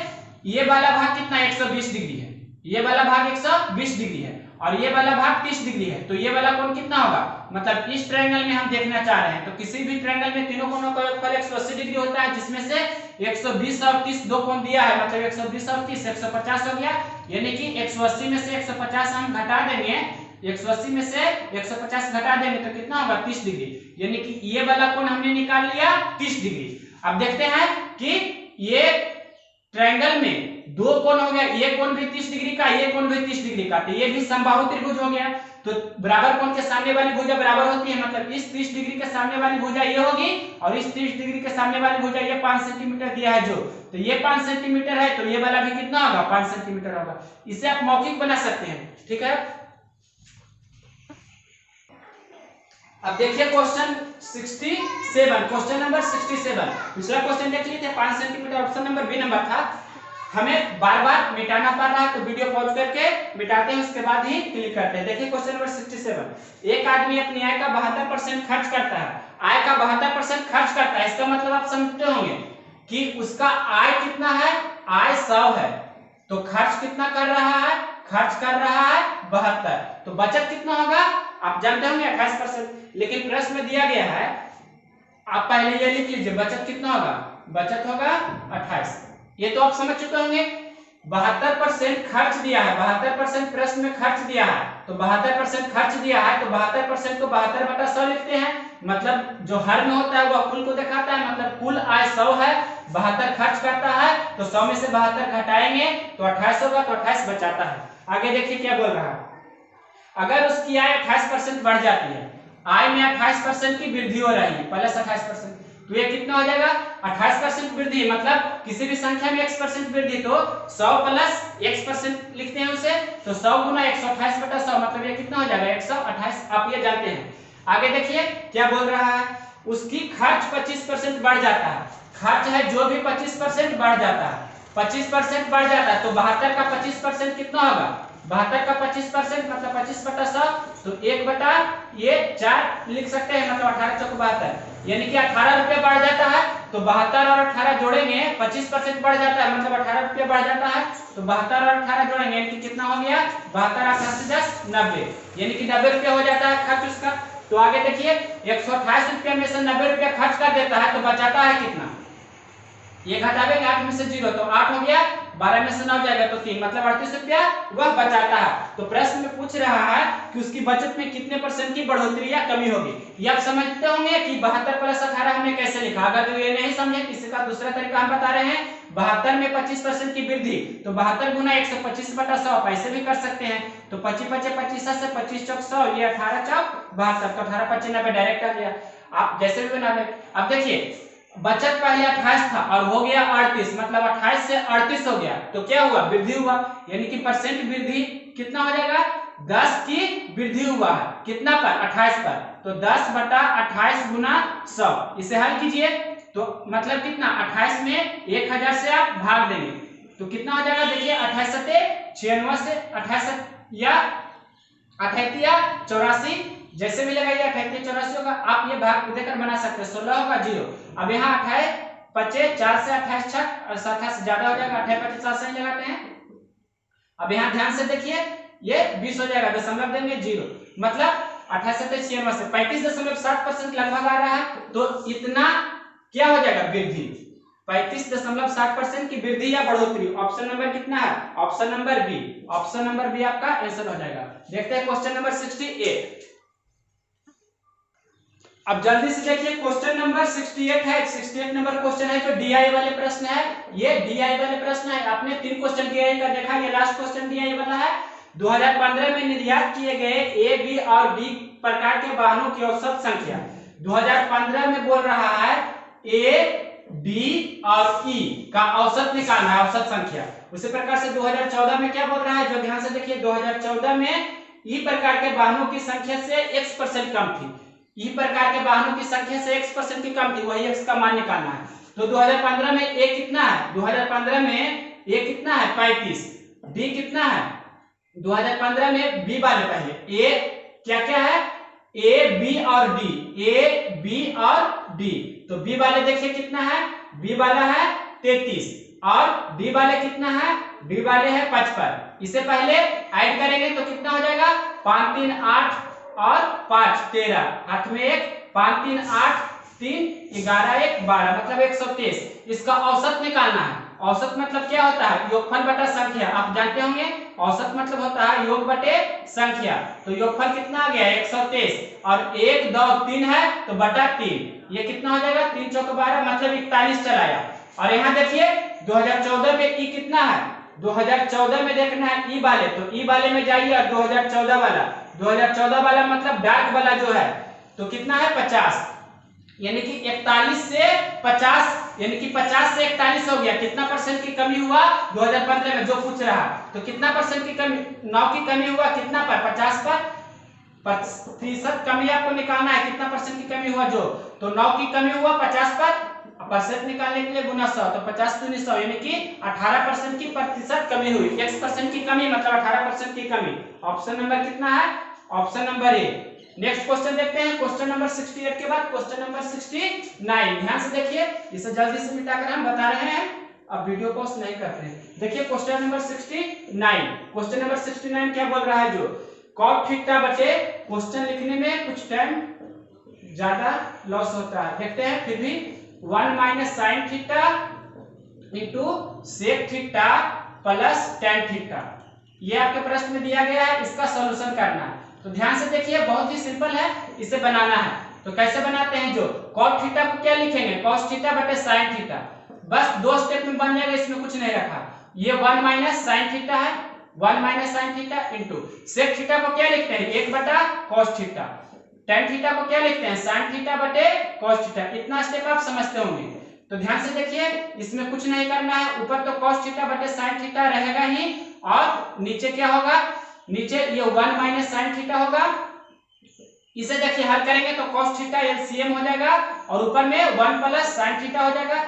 ये वाला भाग कितना 120 डिग्री है, ये वाला भाग 120 डिग्री है और ये वाला भाग 30 डिग्री है तो ये वाला कोण कितना होगा, मतलब इस ट्रायंगल में हम देखना चाह रहे हैं तो किसी भी ट्रायंगल में तीनों कोणों का योगफल 180 डिग्री होता है जिसमें से 120 और 30 दो कोण दिया है, मतलब 120 और 30 150 हो गया, यानी कि 180 में से 150 हम घटा देंगे, 180 में से 150 घटा देंगे तो कितना होगा 30 डिग्री, यानी कि ये वाला कोण हमने निकाल लिया 30 डिग्री। अब देखते हैं कि ये ट्रायंगल में दो कोण हो गया, ये कोण भी 30 डिग्री का, ये कोण भी 30 डिग्री का, तो ये भी समबाहु त्रिभुज हो गया। तो बराबर कोण के सामने वाली भुजा बराबर होती है, मतलब इस 30 डिग्री के सामने वाली भुजा ये होगी और इस 30 डिग्री के सामने वाली भुजा ये 5 सेंटीमीटर दिया है जो, तो ये 5 सेंटीमीटर है तो ये वाला भी कितना होगा 5 सेंटीमीटर होगा। इसे आप मौखिक बना सकते हैं, ठीक है। अब देखिए क्वेश्चन 67, क्वेश्चन नंबर 67, दूसरा क्वेश्चन देख लीजिए 5 centimetre, option number B number था। हमें बार बार मिटाना पड़ रहा है तो वीडियो पॉज करके मिटाते हैं, उसके बाद ही क्लिक करते हैं। देखिए क्वेश्चन नंबर 67, एक आदमी अपनी आय का 72% खर्च करता है, आय का 72% खर्च करता है, इसका मतलब आप समझते होंगे कि उसका आय कितना है, आय 100 है तो खर्च कितना कर रहा है, खर्च कर रहा है 72, तो बचत कितना होगा आप जानते होंगे 28%, लेकिन प्रश्न में दिया गया है, आप पहले ये लिख लीजिए बचत कितना होगा, बचत होगा 28, ये तो आप समझ चुके होंगे। 72% खर्च दिया है, 72% प्रश्न में खर्च दिया है तो 72% खर्च दिया है तो 72% को 72/100 लिखते हैं, मतलब जो हर में होता है वह कुल को दिखाता है, मतलब कुल आय 100 है, 72 खर्च करता है तो 100 में से 72 घटाएंगे तो 28 होगा, तो 28 बचाता है। आगे देखिए क्या बोल रहा है, अगर उसकी आय 28% बढ़ जाती है, आय में 28% की वृद्धि हो रही है प्लस 28%, तो ये कितना हो जाएगा 28% वृद्धि, मतलब किसी भी संख्या में x% वृद्धि तो 100 प्लस x% लिखते हैं उसे, तो 100 गुना 128/100, मतलब ये कितना हो जाएगा 128, आप ये जानते हैं। आगे देखिए क्या बोल रहा है, उसकी खर्च 25% बढ़ जाता है, खर्च है जो भी 25% बढ़ जाता है, 25% बढ़ जाता है तो 72 का 25% कितना होगा, 72 का 25% मतलब 25/100, तो 1 ये 4 लिख सकते हैं, मतलब 18 चौक 72, यानी कि 18 रुपये बढ़ जाता है तो 72 और 18 जोड़ेंगे 25% बढ़ जाता है, मतलब 18 रुपये बढ़ जाता है तो 72 और 18 जोड़ेंगे यानी कि कितना हो गया 72 88 10 90, यानी कि 90 रुपये हो जाता है खर्च उसका। तो आगे देखिए 128 रुपये में से 90 रुपये खर्च कर देता है तो बचाता है कितना, ये घटावेंगे 8 में से 0 तो 8 हो गया, 12 में से 9 जाएगा तो 3, मतलब 38 रुपया वह बचाता है। तो प्रश्न में पूछ रहा है कि उसकी बचत में कितने % की बढ़ोतरी या कमी होगी। ये आप समझते होंगे कि 72 + 18 हमने कैसे लिखा, अगर ये नहीं समझे किसी का दूसरा तरीका हम बता रहे हैं, 72 में 25% की वृद्धि तो 72 गुना 125/100 पैसे भी कर सकते हैं, तो 25 × 25 से 25 चौक 100, ये 18 चौक 72, तो 18 × 25 90 डायरेक्ट आ गया, आप जैसे भी बना ले। अब देखिए बचत पहले 28 था और हो गया 38, मतलब 28 से 38 हो गया तो क्या हुआ वृद्धि हुआ, यानी कि परसेंट वृद्धि कितना हो जाएगा 10 की वृद्धि हुआ है, कितना पर 28 पर, तो 10/28 गुना 100, इसे हल कीजिए तो मतलब कितना 28 में 1000 से आप भाग देंगे तो कितना हो जाएगा, देखिए 28 × 96 से 28 या 88 या 84 जैसे भी लगाइए 88 84 होगा, आप ये भाग देकर बना सकते हैं, 16 होगा 0। अब यहाँ 28 25 4 से 28 6 और 27 से ज्यादा हो जाएगा, 28 25 7 से लगाते हैं। अब यहाँ ध्यान से देखिए ये 20 हो जाएगा, दशमलव देंगे 0, मतलब 28 से 96 से 35.7% लगभग आ रहा है, तो इतना क्या हो जाएगा वृद्धि 35.60% की वृद्धि या बढ़ोतरी। ऑप्शन नंबर कितना है? Option number B. Option number B आपका आंसर हो जाएगा। देखते हैं क्वेश्चन नंबर 68। अब जल्दी से देखिए क्वेश्चन नंबर 68 है। 68 नंबर क्वेश्चन है जो डीआई वाले प्रश्न है। ये डीआई वाले प्रश्न है। आपने 3 क्वेश्चन डीआई का देखा, ये लास्ट क्वेश्चन डीआई वाला है। 2015 में निर्यात किए गए ए, बी और डी प्रकार के वाहनों की औसत संख्या। 2015 में बोल रहा है ए, डी और ई का औसत निकालना है, औसत संख्या। उसी प्रकार से 2014 में क्या बोल रहा है, जो ध्यान से देखिए 2014 में ई प्रकार के वाहनों की संख्या से x% कम थी। ई प्रकार के वाहनों की संख्या से x% की कम थी, वही x का मान निकालना है। तो 2015 में ए कितना है? 2015 में ए कितना है? 35। डी कितना है? 2015 में बी वाले पहले ए क्या क्या है? ए, बी और डी। ए, बी और डी। तो बी वाले देखिए कितना है? बी वाला है 33 और डी वाले कितना है? डी वाले है 55। इसे पहले ऐड करेंगे तो कितना हो जाएगा? 5 3 8 और 5 13, हाथ में 1, 5 3 8 3 11 1 12, मतलब 123। इसका औसत निकालना है। औसत मतलब क्या होता है? योगफल बटा संख्या। आप जानते होंगे औसत मतलब होता है योग बटे संख्या। तो योगफल कितना आ गया? 123 और 1 2 3 है तो बटा 3, ये कितना हो जाएगा? 3 चौक 12, मतलब 41 चलाया। और यहाँ देखिए 2014 में ई कितना है? 2014 में देखना है ई वाले, तो ई वाले में जाइए और 2014 वाला, 2014 वाला मतलब डार्क वाला जो है, तो कितना है? 50, यानी कि 41 से 50, यानी कि 50 से 41 हो गया। कितना परसेंट की कमी हुआ 2015 में? जो पूछ रहा, तो कितना परसेंट की कमी? 9 की कमी हुआ कितना पर? 50 पर। प्रतिशत कमी आपको निकालना है, कितना परसेंट की कमी हुआ जो, तो 9 की कमी हुआ 50 पर, परसेंट निकालने के लिए गुना 100, तो 50 दूनी 100, यानी कि 18% की प्रतिशत कमी हुई। x% की कमी मतलब 18% की कमी। ऑप्शन नंबर कितना है? Option number A. Next question देखते हैं। क्वेश्चन नंबर 68 के बाद क्वेश्चन नंबर 69। ध्यान से देखिए, इसे जल्दी से मिटाकर हम बता रहे हैं, अब वीडियो पॉज नहीं करते हैं। देखिए क्वेश्चन नंबर 69। क्वेश्चन नंबर 69 क्या बोल रहा है? जो cot थीटा बटे, क्वेश्चन लिखने में कुछ टाइम ज्यादा लॉस होता है, देखते हैं फिर भी। 1 minus sine theta into sec theta plus tan theta, ये आपके प्रश्न में दिया गया है, इसका सॉल्यूशन करना है। तो ध्यान से देखिए, बहुत ही सिंपल है, इसे बनाना है। तो कैसे बनाते हैं? जो cot थीटा को क्या लिखेंगे? cos थीटा बटे साइन थीटा, बस 2 स्टेप में बन जाएगा, इसमें कुछ नहीं रखा। ये 1 माइनस साइन थीटा है, 1 minus sine theta into sec theta को क्या लिखते हैं? 1 बटा cos थीटा। टेन थीटा को क्या लिखते हैं? साइन थीटा बटे cos थीटा। इतना स्टेप आप समझते होंगे। तो ध्यान से देखिए, इसमें कुछ नहीं करना है। ऊपर तो cos थीटा बटे साइन थीटा रहेगा ही, और नीचे क्या होगा? नीचे ये 1 माइनस साइन थीटा होगा। इसे देखिए हल करेंगे तो cos थीटा एलसीएम हो जाएगा, और ऊपर में 1 प्लस साइन थीटा हो जाएगा।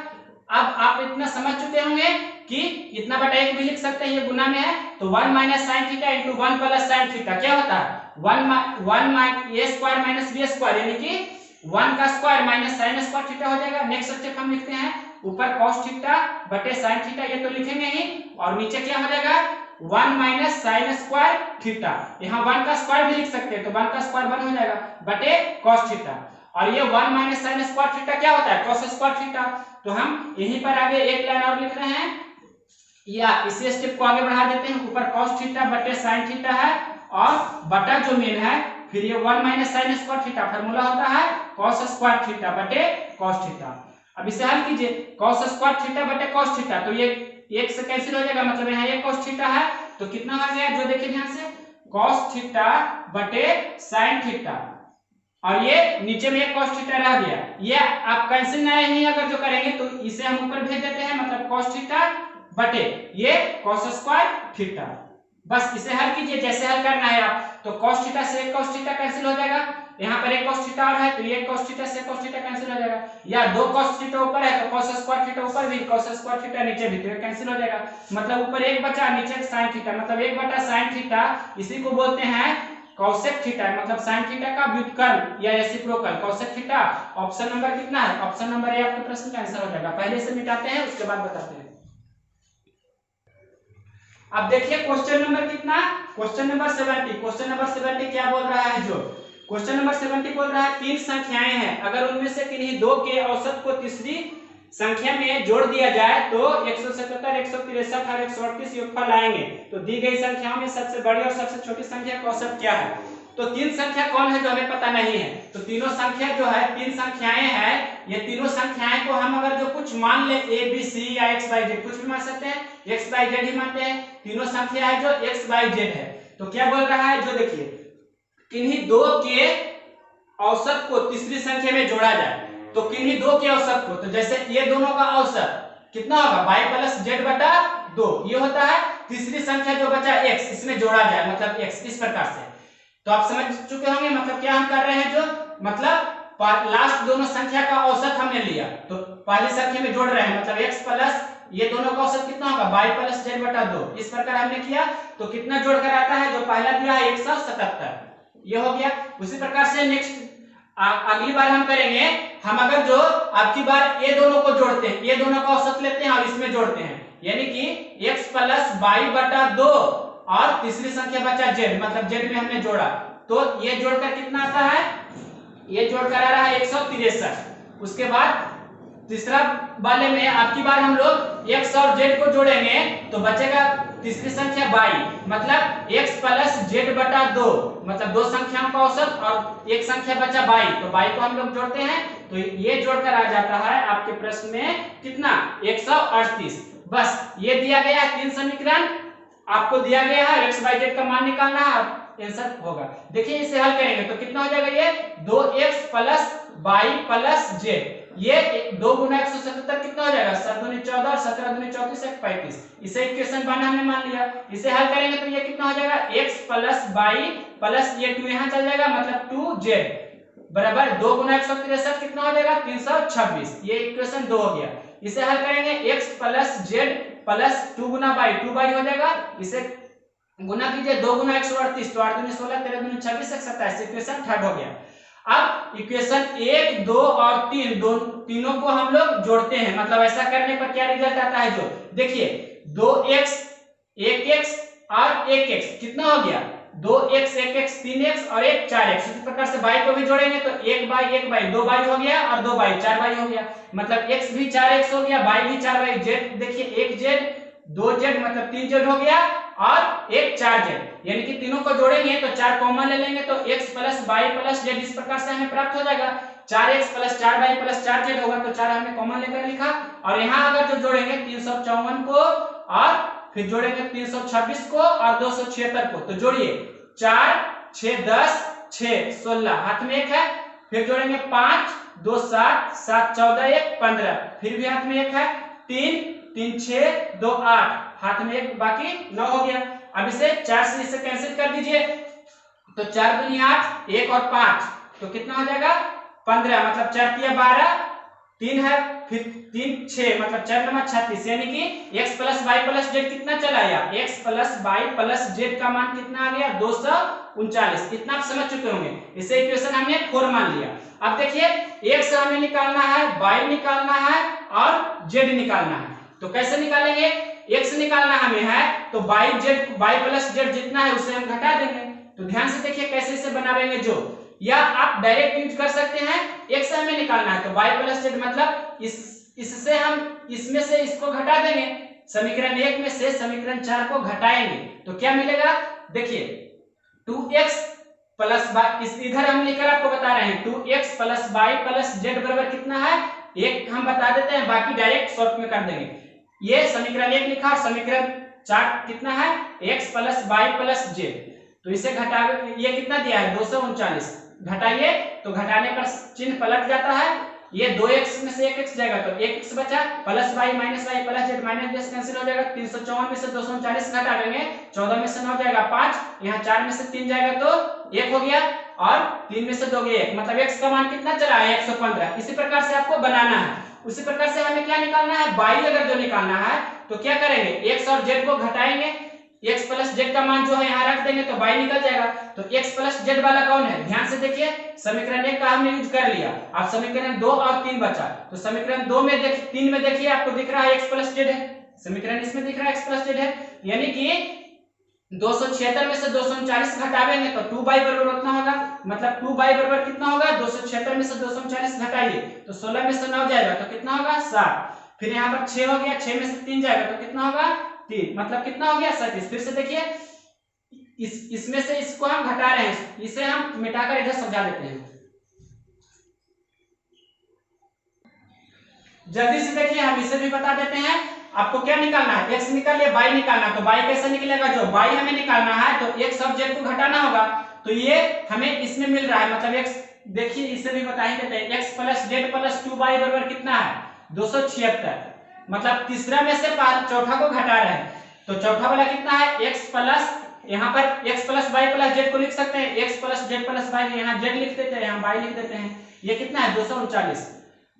अब आप इतना समझ चुके होंगे कि इतना बटा 1 भी लिख सकते हैं, ये गुना में है। तो 1 minus sine theta into 1 plus sine theta क्या होता है? 1 ए स्क्वायर माइनस बी स्क्वायर, यानी कि 1 का square minus sine square theta हो जाएगा। नेक्स्ट स्टेप हम लिखते हैं, ऊपर cos थीटा बटे साइन थीटा, ये तो लिखेंगे ही, और नीचे क्या हो जाएगा? 1 माइनस साइन स्क्वायर थीटा। यहाँ 1 का स्क्वायर भी लिख सकते हैं, तो 1 का स्क्वायर 1 हो जाएगा बटे cos थीटा। और ये 1 माइनस साइन स्क्वायर थीटा क्या होता है? cos square theta. तो हम यहीं पर आगे एक लाइन और लिख रहे हैं, या इसी स्टेप को आगे बढ़ा देते हैं। ऊपर cos थीटा बटे साइन थीटा है, और बटा जो मेन है, फिर ये 1 minus sine square theta, formula होता है cos स्क्वायर थीटा बटे cos थीटा। अब इसे हल कीजिए, cos स्क्वायर थीटा बटे cos थीटा, तो ये 1 से कैंसिल हो जाएगा, मतलब यहाँ ये cos थीटा है, तो कितना हो गया? जो देखिए ध्यान से, cos थीटा बटे साइन थीटा, और ये नीचे में एक cos थीटा रह गया। ये आप कैंसिल नहीं अगर जो करेंगे तो इसे हम ऊपर भेज देते हैं, मतलब cos थीटा बटे ये cos स्क्वायर थीटा। बस इसे हल कीजिए, जैसे हल करना है आप। तो cos थीटा से एक cos थीटा कैंसिल हो जाएगा, यहाँ पर एक cos थीटा और है, तो ये cos थीटा से cos थीटा कैंसिल हो जाएगा। या 2 cos थीटा ऊपर है तो cos स्क्वायर थीटा ऊपर भी, cos स्क्वायर थीटा नीचे भी, तो ये कैंसिल हो जाएगा। मतलब ऊपर 1 बचा, नीचे sin थीटा, मतलब 1 बटा sin थीटा, इसी को बोलते हैं cosec थीटा, मतलब sin थीटा का व्युत्क्रम या reciprocal cosec theta. Option number कितना है? ऑप्शन नंबर ए आपके प्रश्न का आंसर हो जाएगा। पहले से मिटाते हैं, उसके बाद बताते हैं। अब देखिए क्वेश्चन नंबर कितना? Question number 70। क्वेश्चन नंबर 70 क्या बोल रहा है? जो क्वेश्चन नंबर 70 बोल रहा है, 3 संख्याएं हैं, अगर उनमें से किन्हीं 2 के औसत को तीसरी संख्या में जोड़ दिया जाए तो 177, 163 और 138 योगफल आएंगे। तो दी गई संख्याओं में सबसे बड़ी और सबसे छोटी संख्या का औसत क्या है? तो तीन संख्या कौन है जो हमें पता नहीं है। तो तीनों संख्या जो है, तीन संख्याएं हैं, ये तीनों संख्याएं को हम अगर जो कुछ मान ले ए बी सी या एक्स वाई जेड, कुछ भी मान सकते हैं, एक्स वाई जेड ही मानते हैं। तीनों संख्या है जो एक्स वाई जेड है। तो क्या बोल रहा है, जो देखिए किन्हीं दो के औसत को तीसरी संख्या में जोड़ा जाए। तो किन्हीं दो के औसत को, तो जैसे ये दोनों का औसत कितना होगा, y प्लस जेड बटा 2, ये होता है। तीसरी संख्या जो बचा x, इसमें जोड़ा जाए, मतलब x, इस प्रकार से। तो आप समझ चुके होंगे मतलब क्या हम कर रहे हैं, जो मतलब लास्ट दोनों संख्या का औसत हमने लिया, तो पहली संख्या में जोड़ रहे हैं, मतलब x प्लस ये दोनों का औसत कितना होगा, y प्लस जेड बटा 2, इस प्रकार हमने किया। तो कितना जोड़कर आता है, जो पहला दिया है 177, ये हो गया। उसी प्रकार से नेक्स्ट अगली बार हम करेंगे, हम अगर जो आपकी बार ये दोनों को जोड़ते हैं, ये दोनों का औसत लेते हैं और इसमें जोड़ते हैं, यानी कि x प्लस वाई बटा 2 और तीसरी संख्या बचा z, मतलब z में हमने जोड़ा, तो ये जोड़कर कितना आता है, ये जोड़कर आ रहा है 163। उसके बाद तीसरा वाले में आपकी बार हम लोग x और z को जोड़ेंगे, तो बचेगा तीसरी संख्या y, मतलब x प्लस जेड बटा 2, मतलब दो संख्याओं का औसत और एक संख्या बचा y, तो y को हम लोग जोड़ते हैं, तो ये जोड़कर आ जाता है आपके प्रश्न में कितना, 138। बस ये दिया गया है, तीन समीकरण आपको दिया गया है, x y z का मान निकालना है, आंसर होगा। देखिए इसे हल करेंगे तो कितना हो जाएगा, ये 2x plus Y plus Z, ये 2 गुना 177 कितना हो जाएगा, 7 दूनी 14 और 17 दूनी 34 1 35। इसे इक्वेशन 1 हमने मान लिया। इसे हल करेंगे तो ये कितना हो जाएगा, x प्लस वाई प्लस ये 2 यहाँ चल जाएगा, मतलब 2z बराबर 2 गुना 163 कितना हो जाएगा, 326। ये इक्वेशन 2 हो गया। इसे हल करेंगे, x प्लस जेड प्लस 2 गुना वाई, 2y हो जाएगा, इसे गुना कीजिए, 2 गुना 138, तो 8 दूनी 16, 13 दूनी 26 1 27, इक्वेशन 3 हो गया। अब इक्वेशन 1, 2 और 3 तीनों को हम लोग जोड़ते हैं, मतलब ऐसा करने पर क्या रिजल्ट आता है, जो देखिए 2x 1x और 1x कितना हो गया, 2x 1x 3x और 1 4x। इसी प्रकार से y को भी जोड़ेंगे तो 1y 1y 2y हो गया और 2y 4y हो गया, मतलब x भी 4x हो गया, y भी 4y, z देखिए 1z 2z मतलब 3z हो गया और 1 4z, यानी कि तीनों को जोड़ेंगे तो 4 कॉमन ले लेंगे तो x plus y plus z, इस प्रकार से हमें प्राप्त हो जाएगा 4x plus 4y plus 4z होगा, तो 4 हमने कॉमन लेकर लिखा। और यहाँ अगर जो जोड़ेंगे 354 को और फिर जोड़ेंगे 326 को और 276 को, तो जोड़िए 4 6 10 6 16, हाथ में 1 है, फिर जोड़ेंगे 5 2 7 7 14 1 15, फिर भी हाथ में 1 है, 3 3 6 2 8, हाथ में 1 बाकी 9 हो गया। अब इसे 4 से इसे कैंसिल कर दीजिए, तो 4 दूनी 8 1 और 5, तो कितना हो जाएगा 15, मतलब 4 तिया 12, 3 है, फिर 3 6, मतलब 4 नंबर 36, यानी कि x plus Y plus Z कितना चला आया, x plus Y plus Z का मान कितना आ गया 239। इतना आप समझ चुके होंगे। इसे इक्वेशन हमने 4 मान लिया। अब देखिए x हमें निकालना है, y निकालना है और z निकालना है। तो कैसे निकालेंगे, x निकालना हमें है तो y प्लस जेड जितना है उसे हम घटा देंगे। तो ध्यान से देखिए कैसे इसे बनाएंगे, जो या आप डायरेक्ट यूज कर सकते हैं, x हमें निकालना है तो y प्लस जेड मतलब इससे हम इसमें से इसको घटा देंगे, समीकरण 1 में से समीकरण 4 को घटाएंगे तो क्या मिलेगा, देखिए 2x प्लस वाई, इस इधर हम लिखकर आपको बता रहे हैं 2x plus Y plus Z बराबर कितना है, एक हम बता देते हैं, बाकी डायरेक्ट शॉर्ट में कर देंगे। ये समीकरण 1 लिखा और समीकरण 4 कितना है, x plus Y plus Z, तो इसे घटा, ये कितना दिया है 239, घटाइए तो घटाने पर चिन्ह पलट जाता है, ये 2x में से 1x जाएगा तो 1x बचा, plus y minus y plus z minus z cancel हो जाएगा, 354 में से 239 घटा देंगे, 14 में से 9 जाएगा 5, यहाँ 4 में से 3 जाएगा तो 1 हो गया और 3 में से 2 गया 1, मतलब x का मान कितना चला है 115। इसी प्रकार से आपको बनाना है। उसी प्रकार से हमें क्या निकालना है, y अगर जो निकालना है तो क्या करेंगे, x और z को घटाएंगे, x प्लस जेड का मान जो है यहाँ रख देंगे तो y निकल जाएगा। तो x प्लस जेड वाला कौन है, ध्यान से देखिए, समीकरण 1 का हमने यूज कर लिया, अब समीकरण 2 और 3 बचा, तो समीकरण 2 में 3 में देखिए आपको दिख रहा है x प्लस जेड है, समीकरण इसमें दिख रहा है x प्लस जेड है, यानी कि 276 में से 239 घटावेंगे तो 2 बाई बराबर उतना होगा, मतलब 2 बाई बराबर कितना होगा, 276 में से 239 घटाइए तो 16 में से 9 जाएगा तो कितना होगा 7, फिर यहाँ पर 6 हो गया, 6 में से 3 जाएगा तो कितना होगा 3, मतलब कितना हो गया 37। फिर से देखिए इसमें से इसको हम घटा रहे हैं, इसे हम मिटाकर इधर समझा देते हैं। जल्दी से देखिए हम इसे भी बता देते हैं। आपको क्या निकालना है, x निकालिए, y निकालना, तो y कैसे निकलेगा, जो y हमें निकालना है तो x और z को घटाना होगा, तो ये हमें इसमें मिल रहा है, मतलब x देखिए इसे भी बता ही देते हैं, x plus z plus 2y बराबर कितना है 276, मतलब तीसरा में से चौथा को घटा रहे हैं, तो चौथा वाला कितना है x प्लस, यहाँ पर x plus y plus z को लिख सकते हैं, x plus z plus y, यहाँ z लिख देते हैं, यहाँ y लिख देते हैं, ये कितना है 239।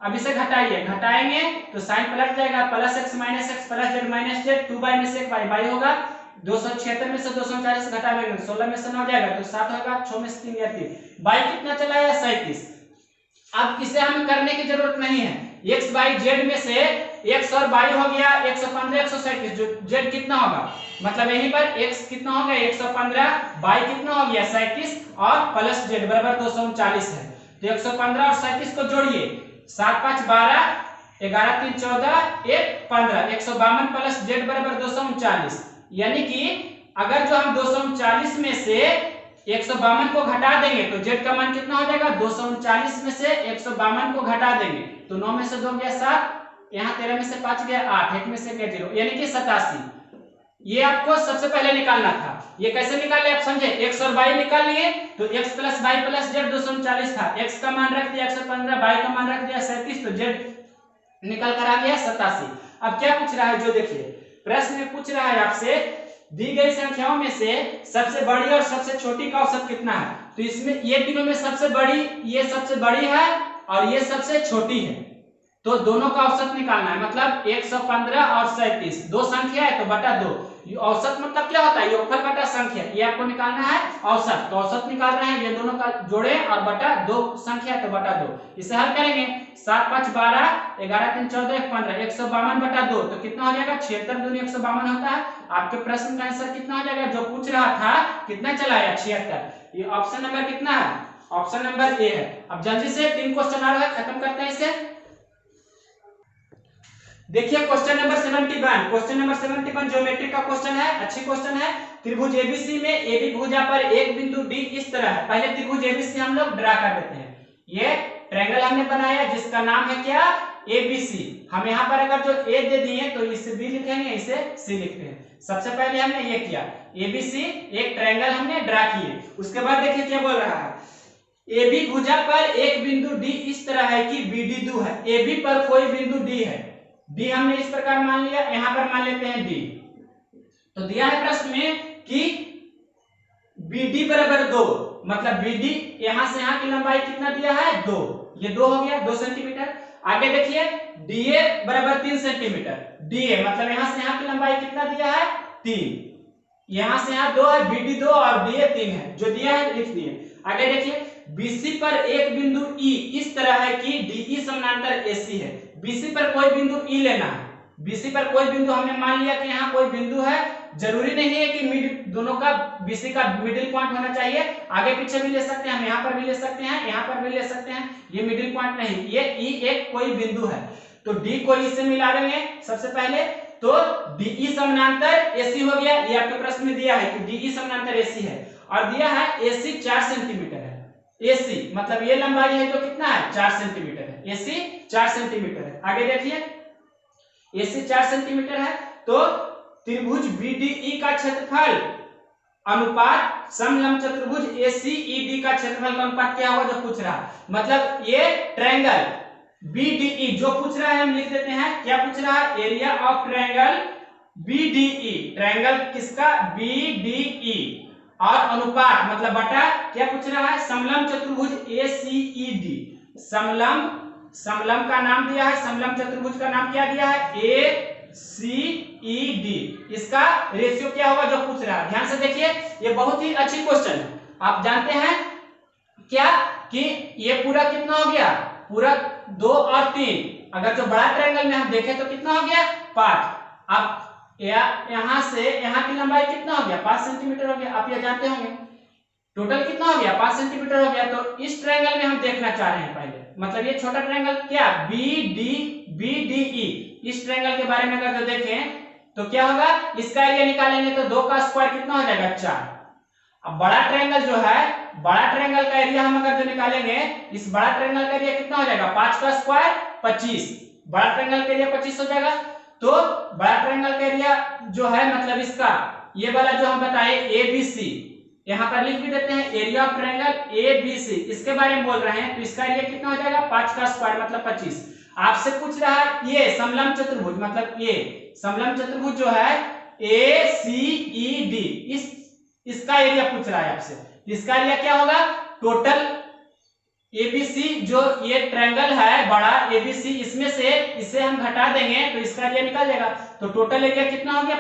अब इसे घटाइए, घटाएंगे तो साइन पलट जाएगा, plus x minus x plus z minus z, 2 by में से 1 बाई होगा, 276 में से 239 घटाएंगे 16 में से 9 जाएगा तो 7 होगा, 6 में से 3 गया 3, बाई कितना चला है 37। अब इसे हमें करने की जरूरत नहीं है, x बाई z में से x और y हो गया 115 137, जो z कितना होगा, मतलब यहीं पर x कितना हो गया 115, y कितना हो गया 37 और प्लस z बराबर 239 है, तो 115 और 37 को जोड़िए, 7 5 12, 11 3 14, 1 15, 152 प्लस z बराबर 239, यानी कि अगर जो हम 239 में से 152 को घटा देंगे तो z का मान कितना हो जाएगा, 239 में से 152 को घटा देंगे तो 9 में से 2 गया 7, यहाँ 13 में से 5 गया 8, 1 में से गया 0, यानी कि 87। ये आपको सबसे पहले निकालना था, ये कैसे निकाले आप समझे, x और y निकाल लिए तो x plus y plus z 239 था, x का मान रख दिया 115, y का मान रख दिया 37, तो z निकल कर आ गया 87। अब क्या पूछ रहा है, जो देखिए प्रश्न में पूछ रहा है आपसे, दी गई संख्याओं में से सबसे बड़ी और सबसे छोटी का औसत कितना है, तो इसमें ये तीनों में सबसे बड़ी, ये सबसे बड़ी है और ये सबसे छोटी है, तो दोनों का औसत निकालना है, मतलब 115 और 37 दो संख्या है तो बटा 2, औसत मतलब क्या होता है, योगफल बटा संख्या, ये आपको निकालना है औसत, तो औसत निकाल रहे हैं, ये दोनों का जोड़े और बटा 2 संख्या है तो बटा 2, इसे हल करेंगे, 7 5 12, 11 3 14, 1 15, 152 बटा 2 तो कितना हो जाएगा 76 दूनी 152 होता है। आपके प्रश्न का आंसर कितना हो जाएगा, जो पूछ रहा था कितना चलाया 76, ये ऑप्शन नंबर कितना है, ऑप्शन नंबर ए है। अब जल्दी से 3 क्वेश्चन आ रहा है, खत्म करते हैं इसे। देखिए question number 71, question number 71 geometry का क्वेश्चन है, अच्छी क्वेश्चन है। त्रिभुज एबीसी में एबी भुजा पर एक बिंदु डी इस तरह है, पहले त्रिभुज एबीसी हम लोग ड्रा कर देते हैं, ये ट्रायंगल हमने बनाया जिसका नाम है क्या एबीसी, हम यहाँ पर अगर जो ए दे दिए तो इसे बी लिखेंगे, इसे सी लिखते हैं। सबसे पहले हमने ये किया, एबीसी एक ट्रायंगल हमने ड्रा किए, उसके बाद देखिए क्या बोल रहा है, एबी भुजा पर एक बिंदु डी इस तरह है कि बीडी दो है, एबी पर कोई बिंदु डी है, डी हमने इस प्रकार मान लिया, यहां पर मान लेते हैं डी, तो दिया है प्रश्न में कि बीडी बराबर 2, मतलब बीडी यहां से यहां की लंबाई कितना दिया है 2, ये 2 हो गया 2 सेंटीमीटर। आगे देखिए डीए बराबर 3 सेंटीमीटर, डीए मतलब यहां से यहां की लंबाई कितना दिया है 3, यहां से यहां 2 है, बीडी 2 और डीए 3 है, जो दिया है लिख दिए। आगे देखिए बीसी पर एक बिंदु ई इस तरह है कि डीई समानांतर एसी है, बीसी पर कोई बिंदु ई लेना है, बीसी पर कोई बिंदु हमने मान लिया कि यहाँ कोई बिंदु है, जरूरी नहीं है कि दोनों का बीसी का मिडिल पॉइंट होना चाहिए, आगे पीछे भी ले सकते हैं, हम यहाँ पर भी ले सकते हैं, यहाँ पर भी ले सकते हैं, ये मिडिल पॉइंट नहीं, ये ई एक कोई बिंदु है, तो डी को ई से मिला देंगे सबसे पहले, तो डीई समानांतर एसी हो गया, ये आपके प्रश्न में दिया है कि डीई समानांतर एसी है, और दिया है एसी 4 सेंटीमीटर है, एसी मतलब ये लंबाई है जो कितना है 4 सेंटीमीटर है, एसी 4 सेंटीमीटर है। आगे देखिए एसी 4 सेंटीमीटर है, तो त्रिभुज बीडीई का क्षेत्रफल अनुपात समलंब चतुर्भुज एसीईडी का क्षेत्रफल का अनुपात क्या होगा, जो पूछ रहा है, मतलब ये ट्रायंगल बीडीई जो पूछ रहा है हम लिख देते हैं, क्या पूछ रहा है, area of triangle BDE, triangle किसका बीडीई, और अनुपात मतलब बटा क्या पूछ रहा है, समलंब चतुर्भुज एसीईडी, समलंब, समलंब का नाम दिया है, समलंब चतुर्भुज का नाम क्या दिया है एसीईडी, इसका रेशियो क्या होगा जो पूछ रहा है। ध्यान से देखिए ये बहुत ही अच्छी क्वेश्चन है, आप जानते हैं क्या कि ये पूरा कितना हो गया, पूरा 2 और 3, अगर जो बड़ा ट्रायंगल में हम देखें तो कितना हो गया 5, अब यहाँ से यहाँ की लंबाई कितना हो गया, 5 सेंटीमीटर हो गया। आप ये जानते होंगे। टोटल कितना हो गया, 5 सेंटीमीटर हो गया। तो इस ट्रायंगल में हम देखना चाह रहे हैं पहले, मतलब ये छोटा ट्रायंगल क्या, BDE, इस ट्रायंगल के बारे में अगर जो देखें तो क्या होगा, इसका एरिया निकालेंगे तो 2 का स्क्वायर कितना हो जाएगा, 4। अब बड़ा ट्रायंगल जो है, बड़ा ट्रायंगल का एरिया हम अगर जो निकालेंगे, इस बड़ा ट्रायंगल का एरिया कितना हो जाएगा, 5 का स्क्वायर 25। बड़ा ट्रायंगल का एरिया 25 हो जाएगा। तो बड़ा ट्रायंगल का एरिया जो है, मतलब इसका ये वाला जो हम बताए ABC, यहाँ पर लिख भी देते हैं एरिया ऑफ ट्रायंगल ABC, इसके बारे में बोल रहे हैं। तो इसका एरिया कितना हो जाएगा, 5 का स्क्वायर मतलब 25। आपसे पूछ रहा है ये समलंब चतुर्भुज, मतलब ये समलंब चतुर्भुज जो है ACED, इसका एरिया पूछ रहा है आपसे। इसका एरिया क्या होगा, टोटल ABC जो ये ट्रायंगल है बड़ा ABC, इसमें से इसे हम घटा देंगे तो इसका एरिया निकल जाएगा। तो टोटल एरिया कितना हो गया,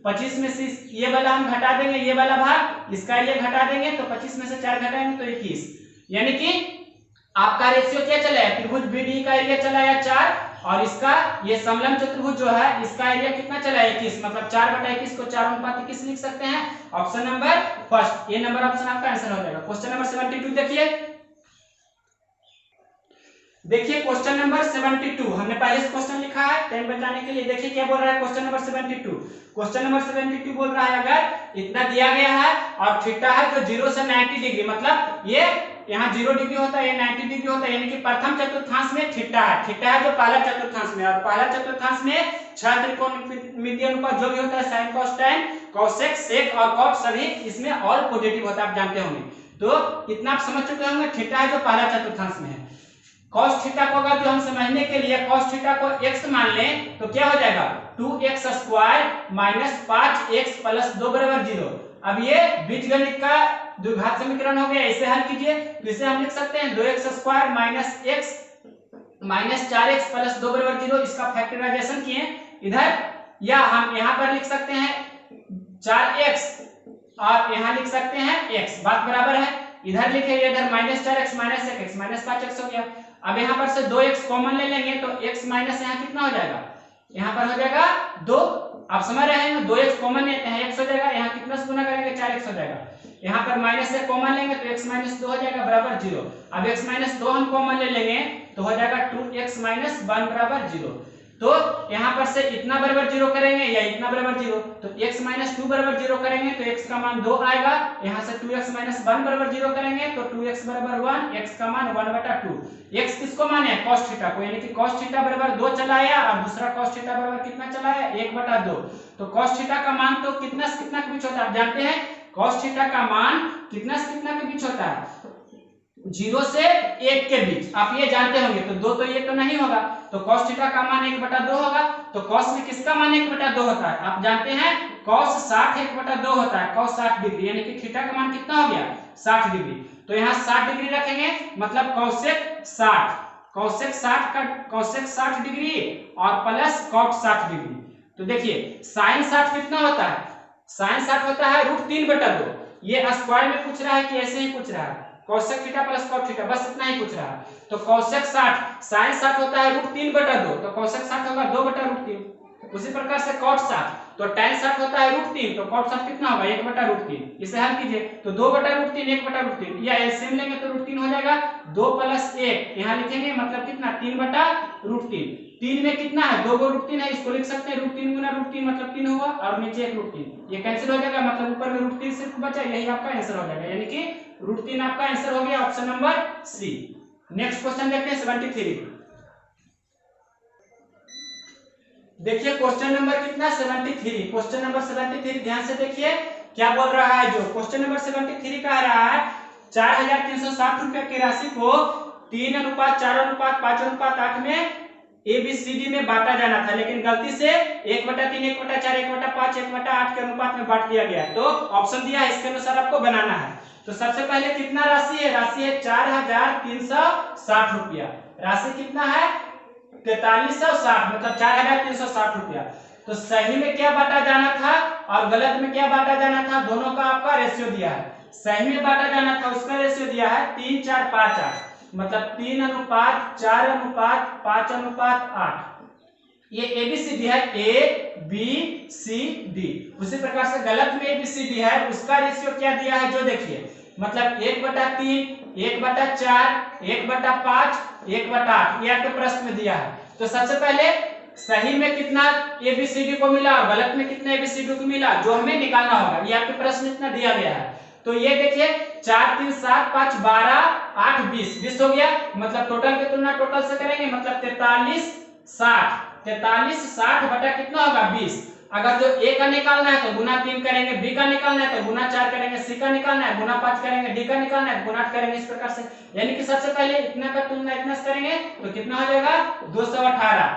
25 में से ये वाला हम घटा देंगे, ये वाला भाग, इसका एरिया घटा देंगे तो 25 में से 4 घटाएंगे तो 21। यानी कि आपका रेशियो क्या चला है, त्रिभुज BD का एरिया चला है 4, और इसका ये समलंब चतुर्भुज जो है इसका एरिया कितना चला है, 21। मतलब 4/21 को 4:21 लिख सकते हैं। ऑप्शन नंबर फर्स्ट, ये नंबर ऑप्शन आपका आंसर हो जाएगा। क्वेश्चन नंबर 72 देखिए क्वेश्चन नंबर 72, हमने पहले से क्वेश्चन लिखा है टाइम बचाने के लिए। देखिए क्या बोल रहा है क्वेश्चन नंबर 72। क्वेश्चन नंबर 72 बोल रहा है, अगर इतना दिया गया है और थीटा है जो 0 से 90 डिग्री, मतलब ये यहाँ 0 डिग्री होता है, ये 90 डिग्री होता है, यानी कि प्रथम चतुर्थांश में थीटा है जो पहला चतुर्थांश में, और पहला चतुर्थांश में 6 त्रिकोणमितीय अनुपात जो भी होता है, sine cos tan cosec sec और कॉट, सभी इसमें ऑल पॉजिटिव होता है, आप जानते होंगे। तो इतना आप समझ चुके होंगे, थीटा है जो पहला चतुर्थांश में है। cos थीटा को अगर जो हम समझने के लिए cos थीटा को x मान लें तो क्या हो जाएगा, 2x square minus 5x plus 2 बराबर 0। अब ये बीजगणित का द्विघात समीकरण हो गया, इसे हल कीजिए तो इसे हम लिख सकते हैं 2x square minus x minus 4x plus 2 बराबर 0। इसका फैक्टराइजेशन किए इधर, या हम यहाँ पर लिख सकते हैं 4x और यहाँ लिख सकते हैं x, बात बराबर है। इधर लिखे इधर minus 4x minus 1x minus 5x हो गया। अब यहाँ पर से 2x कॉमन ले लेंगे तो x माइनस यहाँ कितना हो जाएगा, यहाँ पर हो जाएगा 2। आप समझ रहे हैं, 2x कॉमन लेते हैं x हो जाएगा, यहाँ कितना से गुना करेंगे 4x हो जाएगा। यहाँ पर माइनस से कॉमन लेंगे तो x माइनस 2 हो जाएगा बराबर 0। अब x माइनस 2 हम कॉमन ले लेंगे तो हो जाएगा 2x माइनस 1 बराबर 0। तो यहाँ पर से इतना बराबर 0 करेंगे या इतना बराबर 0, तो x माइनस 2 बराबर 0 करेंगे तो x का मान 2 आएगा। यहाँ से 2x माइनस 1 बराबर 0 करेंगे तो 2x बराबर 1, x का मान 1/2। x किसको माने, cos थीटा को, यानी कि cos थीटा बराबर 2 चला आया और दूसरा cos थीटा बराबर कितना चला आया, 1/2। तो cos थीटा का मान तो कितना से कितना के बीच होता है, आप जानते हैं cos थीटा का मान कितना से कितना के बीच होता है, 0 से 1 के बीच। आप ये जानते होंगे, तो 2 तो ये तो नहीं होगा, तो cos थीटा का मान 1/2 होगा। तो cos में किसका मान 1/2 होता है, आप जानते हैं cos 60 1/2 होता है, cos 60 डिग्री, यानी कि थीटा का मान कितना हो गया 60 डिग्री। तो यहाँ 60 डिग्री रखेंगे, मतलब cosec 60 डिग्री और प्लस cot 60 डिग्री। तो देखिए sin 60 कितना होता है, sin 60 होता है √3/2। ये स्क्वायर में पूछ रहा है कि ऐसे ही पूछ रहा है, cosec theta plus cot theta, बस इतना ही पूछ रहा है। तो cosec 60 sin 60 होता है √3/2, तो cosec 60 होगा 2/√3। उसी प्रकार से cot 60, तो tan 60 होता है √3, तो cot 60 कितना होगा 1/√3। इसे हल कीजिए तो 2/√3 1/√3, या एलसीएम लेंगे तो √3 हो जाएगा, 2 + 1 यहाँ लिखेंगे मतलब कितना 3/√3। 3 में कितना है, 2 को √3 है, इसको लिख सकते हैं √3 गुना √3 मतलब 3 होगा, और नीचे एक √3, ये कैंसिल हो जाएगा, मतलब ऊपर में √3 सिर्फ बचा, यही आपका आंसर हो जाएगा, यानी कि √3 आपका आंसर हो गया, option number C. Next question देखते हैं 73। देखिए क्वेश्चन नंबर कितना 73। क्वेश्चन नंबर 73 ध्यान से देखिए क्या बोल रहा है। जो क्वेश्चन नंबर 73 कह रहा है 4360 रुपए की राशि को 3:4:5:8 में ABCD में बांटा जाना था, लेकिन गलती से 1/3 1/4 1/5 1/8 के अनुपात में बांट दिया गया। तो ऑप्शन दिया है, इसके अनुसार आपको बनाना है। तो सबसे पहले कितना राशि है, राशि है 4360 रुपया। राशि कितना है 4360, मतलब 4360 रुपया। तो सही में क्या बांटा जाना था और गलत में क्या बांटा जाना था, दोनों का आपका रेशियो दिया है। सही में बांटा जाना था उसका रेशियो दिया है 3 4 5 8, मतलब 3:4:5:8। ये ABCD है, ABCD। उसी प्रकार से गलत में ABCD है, उसका रेशियो क्या दिया है जो देखिए, मतलब 1/3, 1/4, 1/5, 1/8, ये आपके प्रश्न में दिया है। तो सबसे पहले सही में कितना ABCD को मिला और गलत में कितना ABCD को मिला, जो हमें निकालना होगा। ये आपके प्रश्न इतना दिया गया है। तो ये देखिए 4 3 7 5 12 8 20, 20 हो गया। मतलब टोटल की तुलना टोटल से करेंगे, मतलब 43 60, 43 60 बटा कितना होगा 20। अगर जो A का निकालना है तो गुना 3 करेंगे, B का निकालना है तो गुना 4 करेंगे, C का निकालना है गुना 5 करेंगे, D का निकालना है गुना 8 करेंगे। इस प्रकार से यानी कि सबसे पहले इतना का तुलना इतना से करेंगे तो कितना हो जाएगा 218।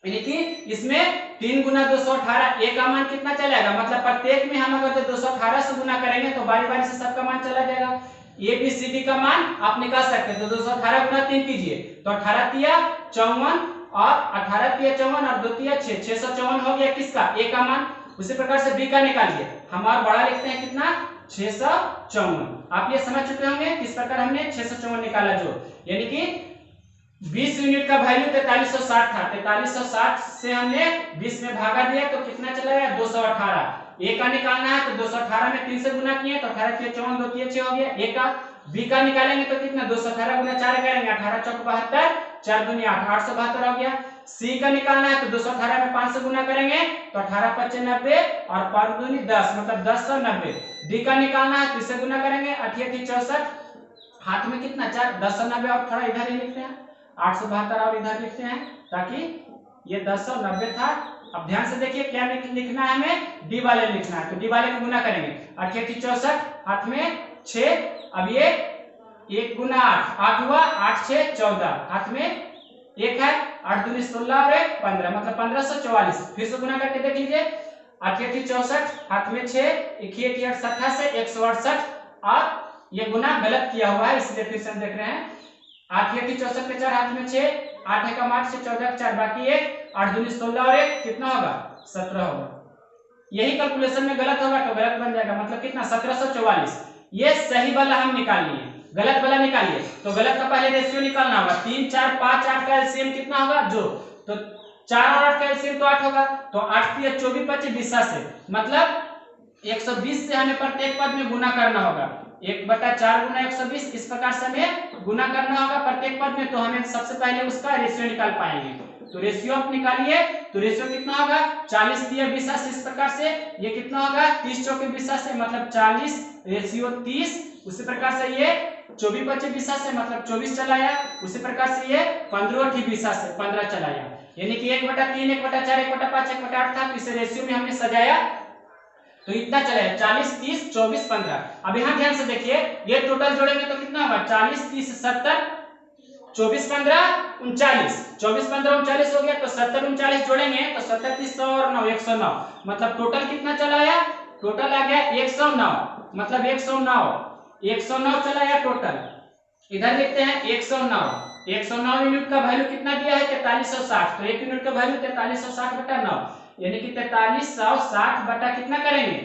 यानी कि इसमें 3 गुना 218, A का मान कितना चलेगा, मतलब प्रत्येक में हम अगर 218 से गुना करेंगे तो बारी बारी से सबका मान चला जाएगा। ABCD का मान आप निकाल सकते हैं। तो 218 गुना 3 कीजिए तो 18 तिया 54 और 18 तिया 54 और 2 तिया 6, 654 हो गया किसका, A का मान। उसी प्रकार से B का निकालिए, हम और बड़ा लिखते हैं कितना 654। आप ये समझ चुके होंगे किस प्रकार हमने 654 निकाला जो, यानी कि 20 यूनिट का वैल्यू 4360 था, 4360 से हमने 20 में भागा दिया तो कितना चला गया 218। A का निकालना है तो 218 में 3 से गुना किए तो 18 3 54 2 3 6 हो गया A का। B का निकालेंगे तो कितना 218 गुना 4 करेंगे, 18 चौक 72, 4 दूनी 8, 872 हो गया। C का निकालना है तो 218 में 5 से गुना करेंगे तो 18 5 90 और 5 दूनी 10, मतलब 1090। D का निकालना है तो इससे गुना करेंगे 8 8 64, हाथ में कितना 4, 1090 और थोड़ा इधर ही लिखते हैं 872 और इधर लिखते हैं ताकि ये 1090 था। अब ध्यान से देखिए क्या लिखना है, हमें डी वाले लिखना है। तो डी वाले को गुना करेंगे 8 8 64, हाथ में 6, अब ये 1 गुना 8, 8 हुआ, 8 6 14, हाथ में 1 है, 8 दूनी 16 और 1 15, मतलब 1544। फिर से गुना करके देख लीजिए 8 8 64, हाथ में 6, 1 1 8 87 168, और ये गुना गलत किया हुआ है इसलिए फिर से हम देख रहे हैं 8 8 64 के 4, हाथ में 6, 8 एकम 8 से 14 4 बाकी 1, 8 दूनी 16 और 1 कितना होगा 17 होगा। यही कैलकुलेशन में गलत होगा तो गलत बन जाएगा, मतलब कितना 1744। ये सही वाला हम निकाल लिए, गलत वाला निकालिए। तो गलत का पहले रेशियो निकालना होगा, 3 4 5 8 का एलसीएम कितना होगा जो, तो 4 और 8 का एलसीएम तो 8 होगा, तो 8 3 24 25 20 से, मतलब 120 से हमें प्रत्येक पद में गुना करना होगा। 1/4 गुना 120, इस प्रकार से हमें गुना करना होगा प्रत्येक पद में। तो हमें सबसे पहले उसका रेशियो निकाल पाएंगे। तो रेशियो आप निकालिए, तो रेशियो कितना होगा 40 दिया 20 से, इस प्रकार से ये कितना होगा 30 चौके 20 से, मतलब 40 रेशियो 30। उसी प्रकार से ये 24 25 20 से, मतलब 24 चलाया। उसी प्रकार से ये 15 20 से 15 चलाया, यानी कि 1/3 1/4 1/5 1/8 था। इसे रेशियो में हमने सजाया तो इतना चलेगा 40 30 24 15। अब यहाँ ध्यान से देखिए ये टोटल जोड़ेंगे तो कितना होगा 40 30 70, 24 15 39, 24 15 39 हो गया। तो 70 39 जोड़ेंगे तो 70 30 100 और 9 109, मतलब टोटल कितना चला आया, टोटल आ गया 109, मतलब 109 चला आया टोटल। इधर लिखते हैं 109 यूनिट का वैल्यू कितना दिया है 4360, तो 1 यूनिट का वैल्यू 4360 बटा 9, यानी कि 4360 बटा कितना करेंगे,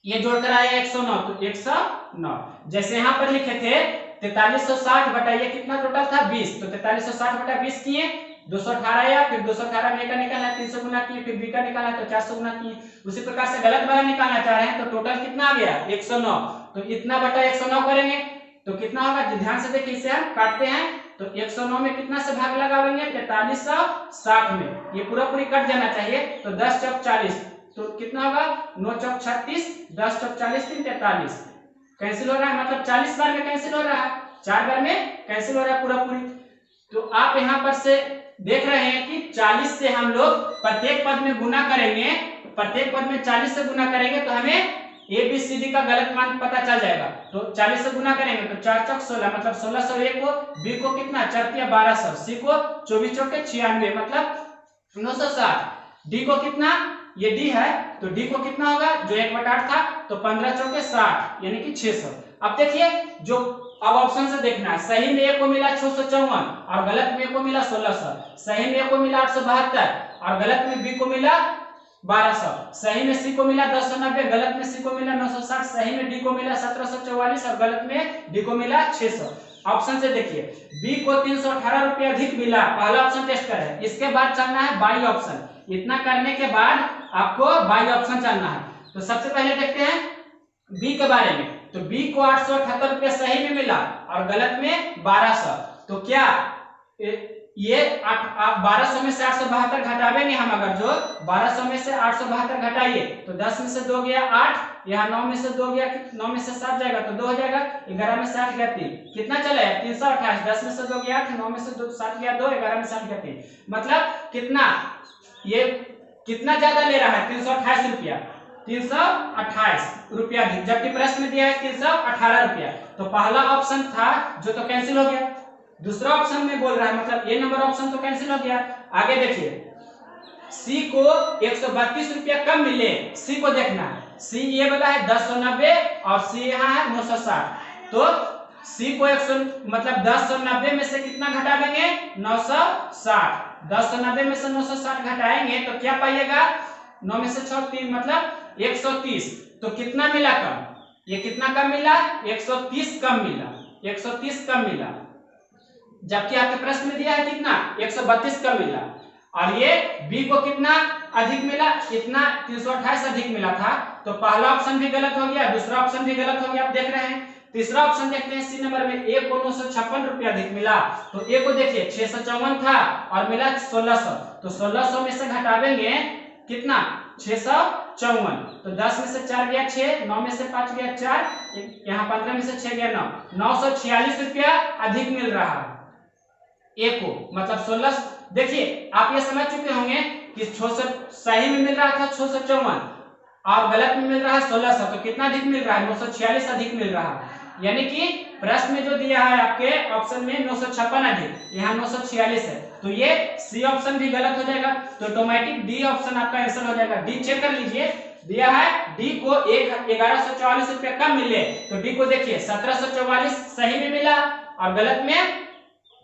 ये जोड़कर आया 109, तो 109। जैसे यहाँ पर लिखे थे 4360 बटा ये कितना टोटल था 20, तो 4360 बटा 20 किए 218 आया, फिर 218 में का निकालना 300 गुना किए, फिर बी का निकालना तो 400 गुना किए। उसी प्रकार से गलत वाला निकालना चाह रहे हैं तो टोटल कितना आ गया 109, तो इतना बटा 109 करेंगे तो कितना होगा, ध्यान से देखिए इसे हम काटते हैं तो 109 में कितना से भाग लगाएंगे 4360 में, ये पूरा पूरी कट जाना चाहिए। तो 10 चौक 40, तो कितना होगा 9 चौक 36, 10 चौक 40 3 43, कैंसिल हो रहा है, मतलब 40 बार में कैंसिल हो रहा है, 4 बार में कैंसिल हो रहा है पूरा पूरी। तो आप यहाँ पर से देख रहे हैं कि 40 से हम लोग प्रत्येक पद में गुना करेंगे, प्रत्येक पद में 40 से गुना करेंगे तो हमें ABCD का गलत मान पता चल जाएगा। तो 40 से गुना करेंगे तो 4 चौक 16, मतलब 1601 को, B को कितना 4 1200, C को 24 चौके 96, मतलब 960, D को कितना, ये D है तो D को कितना होगा जो 1/8 था तो 15 चौके 60, यानी कि 600। अब देखिए जो अब ऑप्शन से देखना है, सही में A को मिला 654 और गलत में A को मिला 1600, सही में A को मिला 872 और गलत में B को मिला 1200, सही में C को मिला 1090, गलत में C को मिला 960, सही में D को मिला 1744 और गलत में D को मिला 600। ऑप्शन से देखिए, बी को 318 रुपया अधिक मिला, पहला ऑप्शन टेस्ट करें। इसके बाद चलना है बाई ऑप्शन। इतना करने के बाद आपको बाई ऑप्शन चलना है। तो सबसे पहले देखते हैं बी के बारे में। तो बी को 878 रुपया सही में मिला और गलत में 1200। तो क्या ये 1200 में से 872 घटावेंगे हम। अगर जो 1200 में से 872 घटाइए तो 10 में से 2 गया 8, यहाँ 9 में से 2 गया, 9 में से 7 जाएगा तो 2 हो जाएगा, 11 में 7 गया 3, कितना चला है 328। 10 में से 2 गया 8, 9 में से 7 गया 2, 11 में 7 गया 3, मतलब कितना, ये कितना ज्यादा ले रहा है 328 रुपया, 328 रुपया अधिक, जबकि प्रश्न में दिया है 318 रुपया। तो पहला ऑप्शन था जो तो कैंसिल हो गया, दूसरा ऑप्शन में बोल रहा है, मतलब ए नंबर ऑप्शन तो कैंसिल हो गया। आगे देखिए, सी को 132 रुपया कम मिले, सी को देखना है। सी ये वाला है 1090 और सी यहाँ है 960। तो सी को 100 मतलब 1090 में से कितना घटा देंगे 960। 1090 में से 960 घटाएंगे तो क्या पाइएगा, 9 में से 6 3 मतलब 130। तो कितना मिला कम, ये कितना कम मिला 130 कम मिला, 130 कम मिला, जबकि आपके प्रश्न में दिया है कितना 132 कम मिला। और ये बी को कितना अधिक मिला, इतना 328 अधिक मिला था। तो पहला ऑप्शन भी गलत हो गया, दूसरा ऑप्शन भी गलत हो गया, आप देख रहे हैं। तीसरा ऑप्शन देखते हैं सी नंबर में, ए को 956 रुपया अधिक मिला। तो ए को देखिए 654 था और मिला 1600। तो 1600 में से घटावेंगे कितना 654। तो 10 में से 4 गया 6, 9 में से 5 गया 4, यहाँ 15 में से 6 गया 9, 946 रुपया अधिक मिल रहा है ए को, मतलब 16। देखिए आप ये समझ चुके होंगे कि 600 सही में मिल रहा था 654 और गलत में मिल रहा है 1600। तो कितना अधिक मिल रहा है 946 अधिक मिल रहा है। यानी कि प्रश्न में जो दिया है आपके ऑप्शन में 956 अधिक, यहाँ 946 है। तो ये सी ऑप्शन भी गलत हो जाएगा। तो ऑटोमेटिक डी ऑप्शन आपका आंसर हो जाएगा। डी चेक कर लीजिए, दिया है डी को 1144 रुपया कम मिले। तो डी को देखिए 1744 सही में मिला और गलत में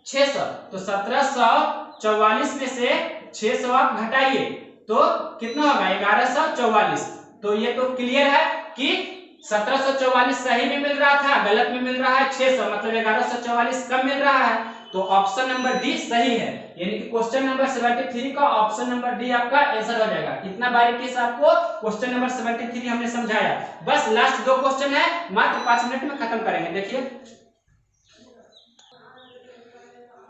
600। तो 1744 में से 600 आप घटाइए तो कितना होगा 1144। तो ये तो क्लियर है कि 1744 सही में मिल रहा था, गलत में मिल रहा है 600, मतलब 1144 कम मिल रहा है। तो ऑप्शन नंबर डी सही है, यानी कि क्वेश्चन नंबर 73 का ऑप्शन नंबर डी आपका आंसर हो जाएगा। इतना बारीकी से आपको क्वेश्चन नंबर 73 हमने समझाया। बस लास्ट 2 क्वेश्चन है, मात्र 5 मिनट में खत्म करेंगे। देखिए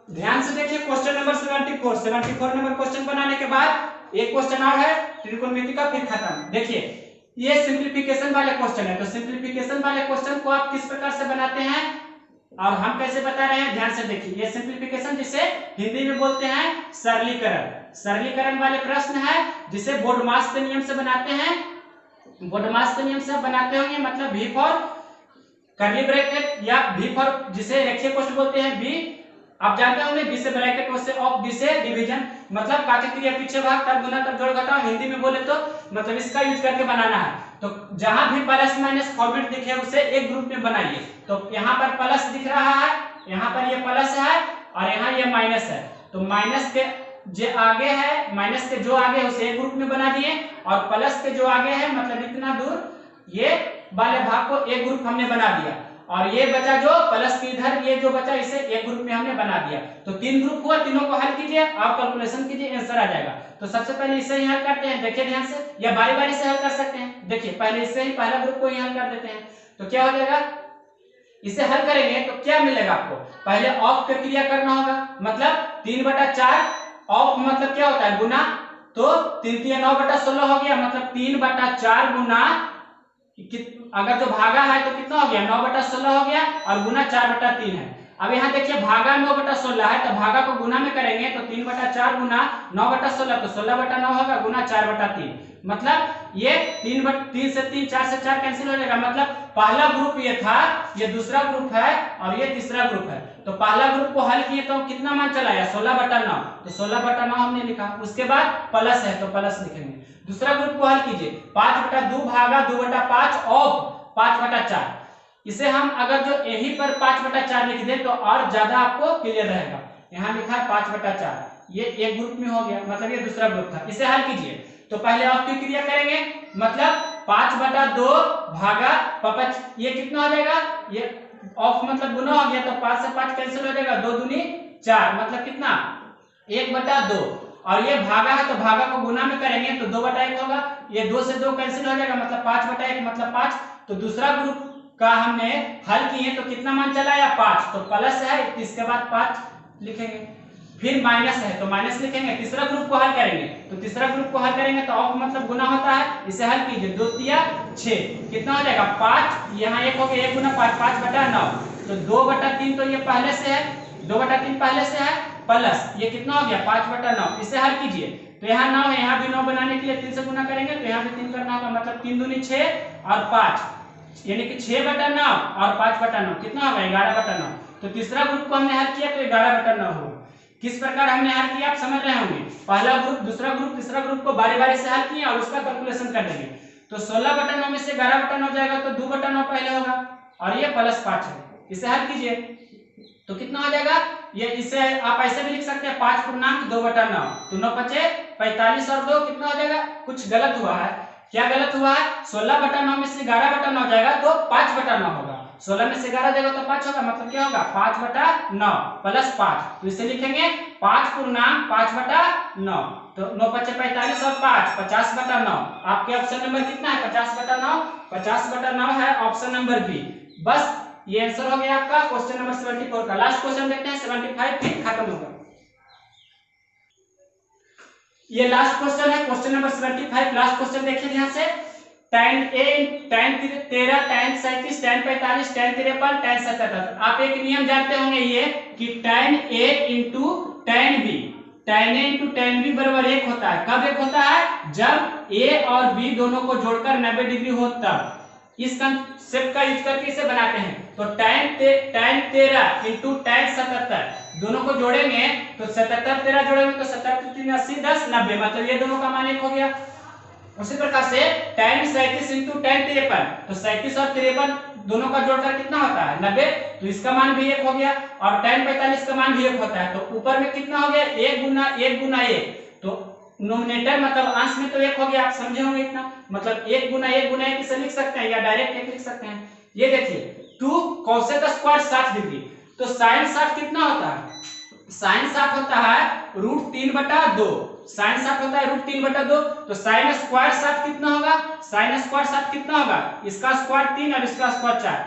ध्यान से देखिए, क्वेश्चन नंबर 74 नंबर क्वेश्चन बनाने के बाद एक क्वेश्चन और है त्रिकोणमिति का, फिर खत्म। देखिए ये सिंप्लीफिकेशन वाले क्वेश्चन है। तो सिंप्लीफिकेशन वाले क्वेश्चन को आप किस प्रकार से बनाते हैं और हम कैसे बता रहे हैं, ध्यान से देखिए। ये सिंप्लीफिकेशन जिसे हिंदी में बोलते हैं सरलीकरण, सरलीकरण वाले प्रश्न है जिसे बोर्डमास के नियम से बनाते हैं। बोर्डमास के नियम से बनाते होंगे, मतलब भी फॉर कर्ली ब्रैकेट या भी फॉर जिसे रेखीय कोष्ठ बोलते हैं, बी आप जानते होंगे, बी से ब्रैकेट उससे ऑफ, बी से डिवीजन, मतलब कार्य क्रिया पीछे भाग तब गुना तब जोड़ घटाओ, हिंदी में बोले तो मतलब इसका यूज करके बनाना है। तो जहां भी प्लस माइनस फॉर्मेट दिखे उसे एक ग्रुप में बनाइए। तो यहाँ पर प्लस दिख रहा है, यहाँ पर ये प्लस है और यहाँ ये माइनस है। तो माइनस के जो आगे है, माइनस के जो आगे है उसे एक ग्रुप में बना दिए और प्लस के जो आगे है मतलब इतना दूर ये वाले भाग को एक ग्रुप हमने बना दिया। और ये बचा जो प्लस की इधर ये जो बचा इसे एक ग्रुप में हमने बना दिया। तो 3 ग्रुप हुआ, तीनों को हल कीजिए, आप कैलकुलेशन कीजिए, आंसर आ जाएगा। तो सबसे पहले इसे ही हल करते हैं, देखिए ध्यान से, या बारी बारी से हल कर सकते हैं। देखिए पहले इससे ही पहला ग्रुप को ही हल कर देते हैं। तो क्या हो जाएगा, इसे हल करेंगे तो क्या मिलेगा आपको, पहले ऑफ की क्रिया करना होगा, मतलब 3/4 ऑफ मतलब क्या होता है गुना। तो 3 3 9/16 हो गया, मतलब 3/4 गुना, अगर जो भागा है तो कितना हो गया 9/16 हो गया और गुना 4/3 है। अब यहाँ देखिए भागा 9/16 है, तो भागा को गुना में करेंगे तो 3/4 गुना 9/16 तो 16/9 होगा गुना 4/3, मतलब ये 3 से 3 4 से 4 कैंसिल हो जाएगा। मतलब पहला ग्रुप ये था, ये दूसरा ग्रुप है और ये तीसरा ग्रुप है। तो पहला ग्रुप को हल किए तो कितना मान चला आया 16/9, तो 16/9 हमने लिखा। उसके बाद प्लस है तो प्लस लिखेंगे। दूसरा ग्रुप को हल कीजिए, 5/2 भागा 2/5 ऑफ 5/4। इसे हम अगर जो यहीं पर 5/4 लिख दें तो और ज्यादा आपको क्लियर रहेगा। यहाँ लिखा है 5/4, ये एक ग्रुप में हो गया, मतलब ये दूसरा ग्रुप था। इसे हल कीजिए तो पहले ऑफ की क्रिया करेंगे, मतलब 5/2 भागा 5, ये कितना हो जाएगा, ये ऑफ मतलब गुना हो गया, तो 5 से 5 कैंसिल हो जाएगा, 2 दूनी 4 मतलब कितना 1/2। और ये भागा है तो भागा को गुना में करेंगे तो 2/1 होगा, ये 2 से 2 कैंसिल हो जाएगा मतलब 5/1 मतलब 5। तो दूसरा ग्रुप का हमने हल किए तो कितना मान चला आया 5, तो प्लस है तो इसके बाद 5 लिखेंगे, फिर माइनस है तो माइनस लिखेंगे। तीसरा ग्रुप को हल करेंगे तो तीसरा ग्रुप को हल करेंगे तो ऑफ मतलब गुना होता है, इसे हल कीजिए 2 तिया 6 कितना हो जाएगा 5, यहाँ 1 हो गया 1 गुना 5 5/9, तो 2/3 तो ये पहले से है, 2/3 पहले से है, प्लस ये कितना हो गया 5/9, इसे हल कीजिए तो यहाँ 9 है, यहाँ भी 9 बनाने के लिए 3 से गुना करेंगे तो यहाँ भी 3 करना होगा, मतलब 3 दूनी 6 और 5 यानी कि 6/9 और 5/9 कितना होगा 11/9। तो तीसरा ग्रुप को हमने हल किया तो 11/9 होगा। किस प्रकार हमने हल किया आप समझ रहे होंगे, पहला ग्रुप दूसरा ग्रुप तीसरा ग्रुप को बारी बारी से हल किया और उसका कैलकुलेशन कर देंगे। तो 16/9 में से 11/9 जाएगा तो 2/9 पहले होगा और ये +5 है, इसे हल कीजिए तो कितना हो जाएगा, ये इसे आप ऐसे भी लिख सकते हैं 5 पूर्णांक 2/9, तो 9 × 5 = 45 और 2 कितना हो जाएगा, कुछ गलत हुआ है, क्या गलत हुआ है 16/9 में से 11/9 जाएगा तो 5/9 होगा, 16 में से 11 जाएगा तो 5 होगा, मतलब क्या होगा 5/9 + 5, तो इसे लिखेंगे 5 पूर्णांक 5/9, तो 9 × 5 = 45 और 5 50/9। आपके ऑप्शन नंबर कितना है 50/9, 50/9 है ऑप्शन नंबर बी। बस ये आंसर हो गया आपका क्वेश्चन नंबर 74 का। लास्ट क्वेश्चन देखते हैं 75, फिर खत्म होगा। ये लास्ट क्वेश्चन है क्वेश्चन नंबर 75। लास्ट क्वेश्चन देखिए ध्यान से, tan a tan 13 tan 37 tan 45 tan 53 tan 77। आप एक नियम जानते होंगे ये कि tan a * tan b, tan a * tan b बराबर 1 होता है। कब 1 होता है, जब a और b दोनों को जोड़कर 90 डिग्री हो तब। इस कंसेप्ट का यूज करके इसे बनाते हैं। तो tan 13 * tan 77 दोनों को जोड़ेंगे तो 77 13 जोड़ेंगे तो 77 3 80 10 90, मतलब ये दोनों का मान 1 हो गया। उसी प्रकार से tan 37 * tan 53, तो 37 और 53 दोनों का जोड़कर कितना होता है 90, तो इसका मान भी 1 हो गया। और tan 45 का मान भी 1 होता है, तो ऊपर में कितना हो गया 1 × 1, तो नोमिनेटर मतलब अंश में तो 1 हो गया, आप समझे होंगे इतना, मतलब 1 × 1 इसे लिख सकते हैं या डायरेक्ट 1 लिख सकते हैं। ये देखिए 2 cosec स्क्वायर 60 डिग्री, तो sin 60 कितना होता है, sin 60 होता है √3/2, sin 60 होता है √3/2, तो sin स्क्वायर 60 कितना होगा, sin स्क्वायर 60 कितना होगा, इसका स्क्वायर 3 और इसका स्क्वायर 4,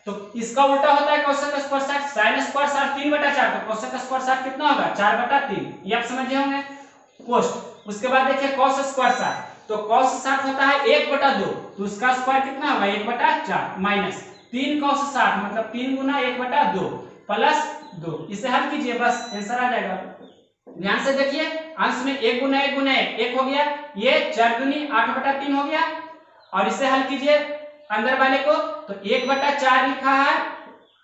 तो इसका उल्टा होता है cosec स्क्वायर 60, sin स्क्वायर 60 3/4, तो cosec स्क्वायर 60 कितना होगा 4/3, ये आप समझे होंगे पोस्ट। उसके बाद देखिए cos स्क्वायर 60, तो cos 60 होता है 1/2, तो उसका स्क्वायर कितना होगा 1/4 माइनस 3 cos 60 मतलब 3 × 1/2 प्लस 2, इसे हल कीजिए बस आंसर आ जाएगा। ध्यान से देखिए अंश में 1 × 1 × 1 हो गया, ये 4 दूनी 8/3 हो गया, और इसे हल कीजिए अंदर वाले को तो 1/4 लिखा है,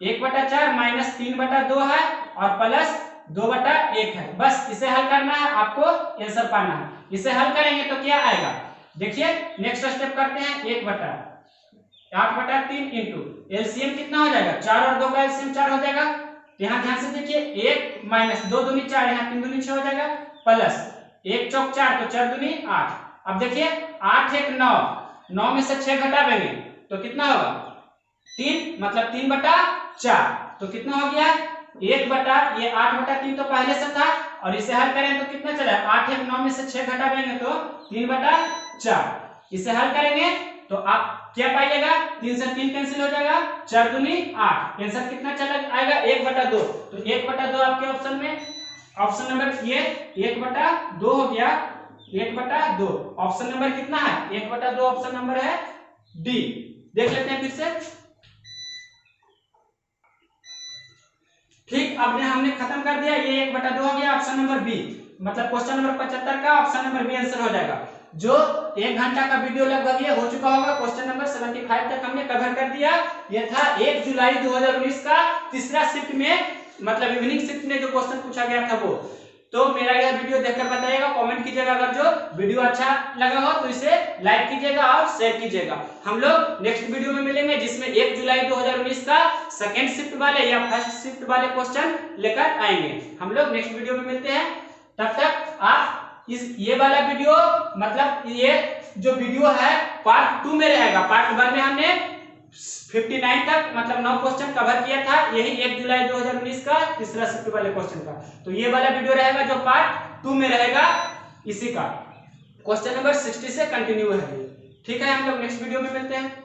1/4 माइनस 3/2 है और प्लस 2/1 है। बस इसे हल करना है, आपको आंसर पाना है। इसे हल करेंगे तो क्या आएगा, देखिए नेक्स्ट स्टेप करते हैं 1/8/3 इंटू एलसीएम कितना हो जाएगा 4 और 2 का एलसीएम 4 हो जाएगा। यहाँ ध्यान से देखिए 1 माइनस 2 दूनी 4, यहाँ 3 दूनी 6 हो जाएगा, प्लस 1 चौक 4 तो 4 दूनी 8। अब देखिए 8 1 9, 9 में से 6 घटा देंगे तो कितना होगा 3, मतलब 3/4, तो कितना हो गया 8/3 तो पहले से था, और इसे हल करें तो कितना चला 8 1 9 में से 6 घटा देंगे तो 3/4, इसे हल करेंगे तो आप क्या पाइएगा 3 से 3 कैंसिल हो जाएगा, 4 दूनी 8, आंसर कितना चला आएगा 1/2, तो 1/2 आपके ऑप्शन में ऑप्शन नंबर ये 1/2 हो गया, 1/2 ऑप्शन नंबर कितना है 1/2 ऑप्शन नंबर है डी। देख लेते हैं फिर से, ठीक अब हमने खत्म कर दिया, ये 1/2 हो गया ऑप्शन नंबर बी, मतलब क्वेश्चन नंबर 75 का ऑप्शन नंबर बी आंसर हो जाएगा। जो 1 घंटा का वीडियो लगभग ये हो चुका होगा, क्वेश्चन नंबर 75 तक हमने कवर कर दिया। ये था 1 जुलाई 2019 का तीसरा शिफ्ट में, मतलब इवनिंग शिफ्ट में जो क्वेश्चन पूछा गया था वो। तो मेरा यह वीडियो देखकर बताइएगा, कमेंट कीजिएगा, अगर जो वीडियो अच्छा लगा हो तो इसे लाइक कीजिएगा और शेयर कीजिएगा। हम लोग नेक्स्ट वीडियो में मिलेंगे जिसमें 1 जुलाई 2019 का सेकेंड शिफ्ट वाले या फर्स्ट शिफ्ट वाले क्वेश्चन लेकर आएंगे। हम लोग नेक्स्ट वीडियो में मिलते हैं, तब तक आप ये वाला वीडियो, मतलब ये जो वीडियो है पार्ट 2 में रहेगा, पार्ट 1 में हमने 59 तक मतलब 9 क्वेश्चन कवर किया था, यही 1 जुलाई 2019 का तीसरा शिफ्ट वाले क्वेश्चन का। तो ये वाला वीडियो रहेगा जो पार्ट 2 में रहेगा, इसी का क्वेश्चन नंबर 60 से कंटिन्यू है। ठीक है, हम लोग नेक्स्ट वीडियो में मिलते हैं।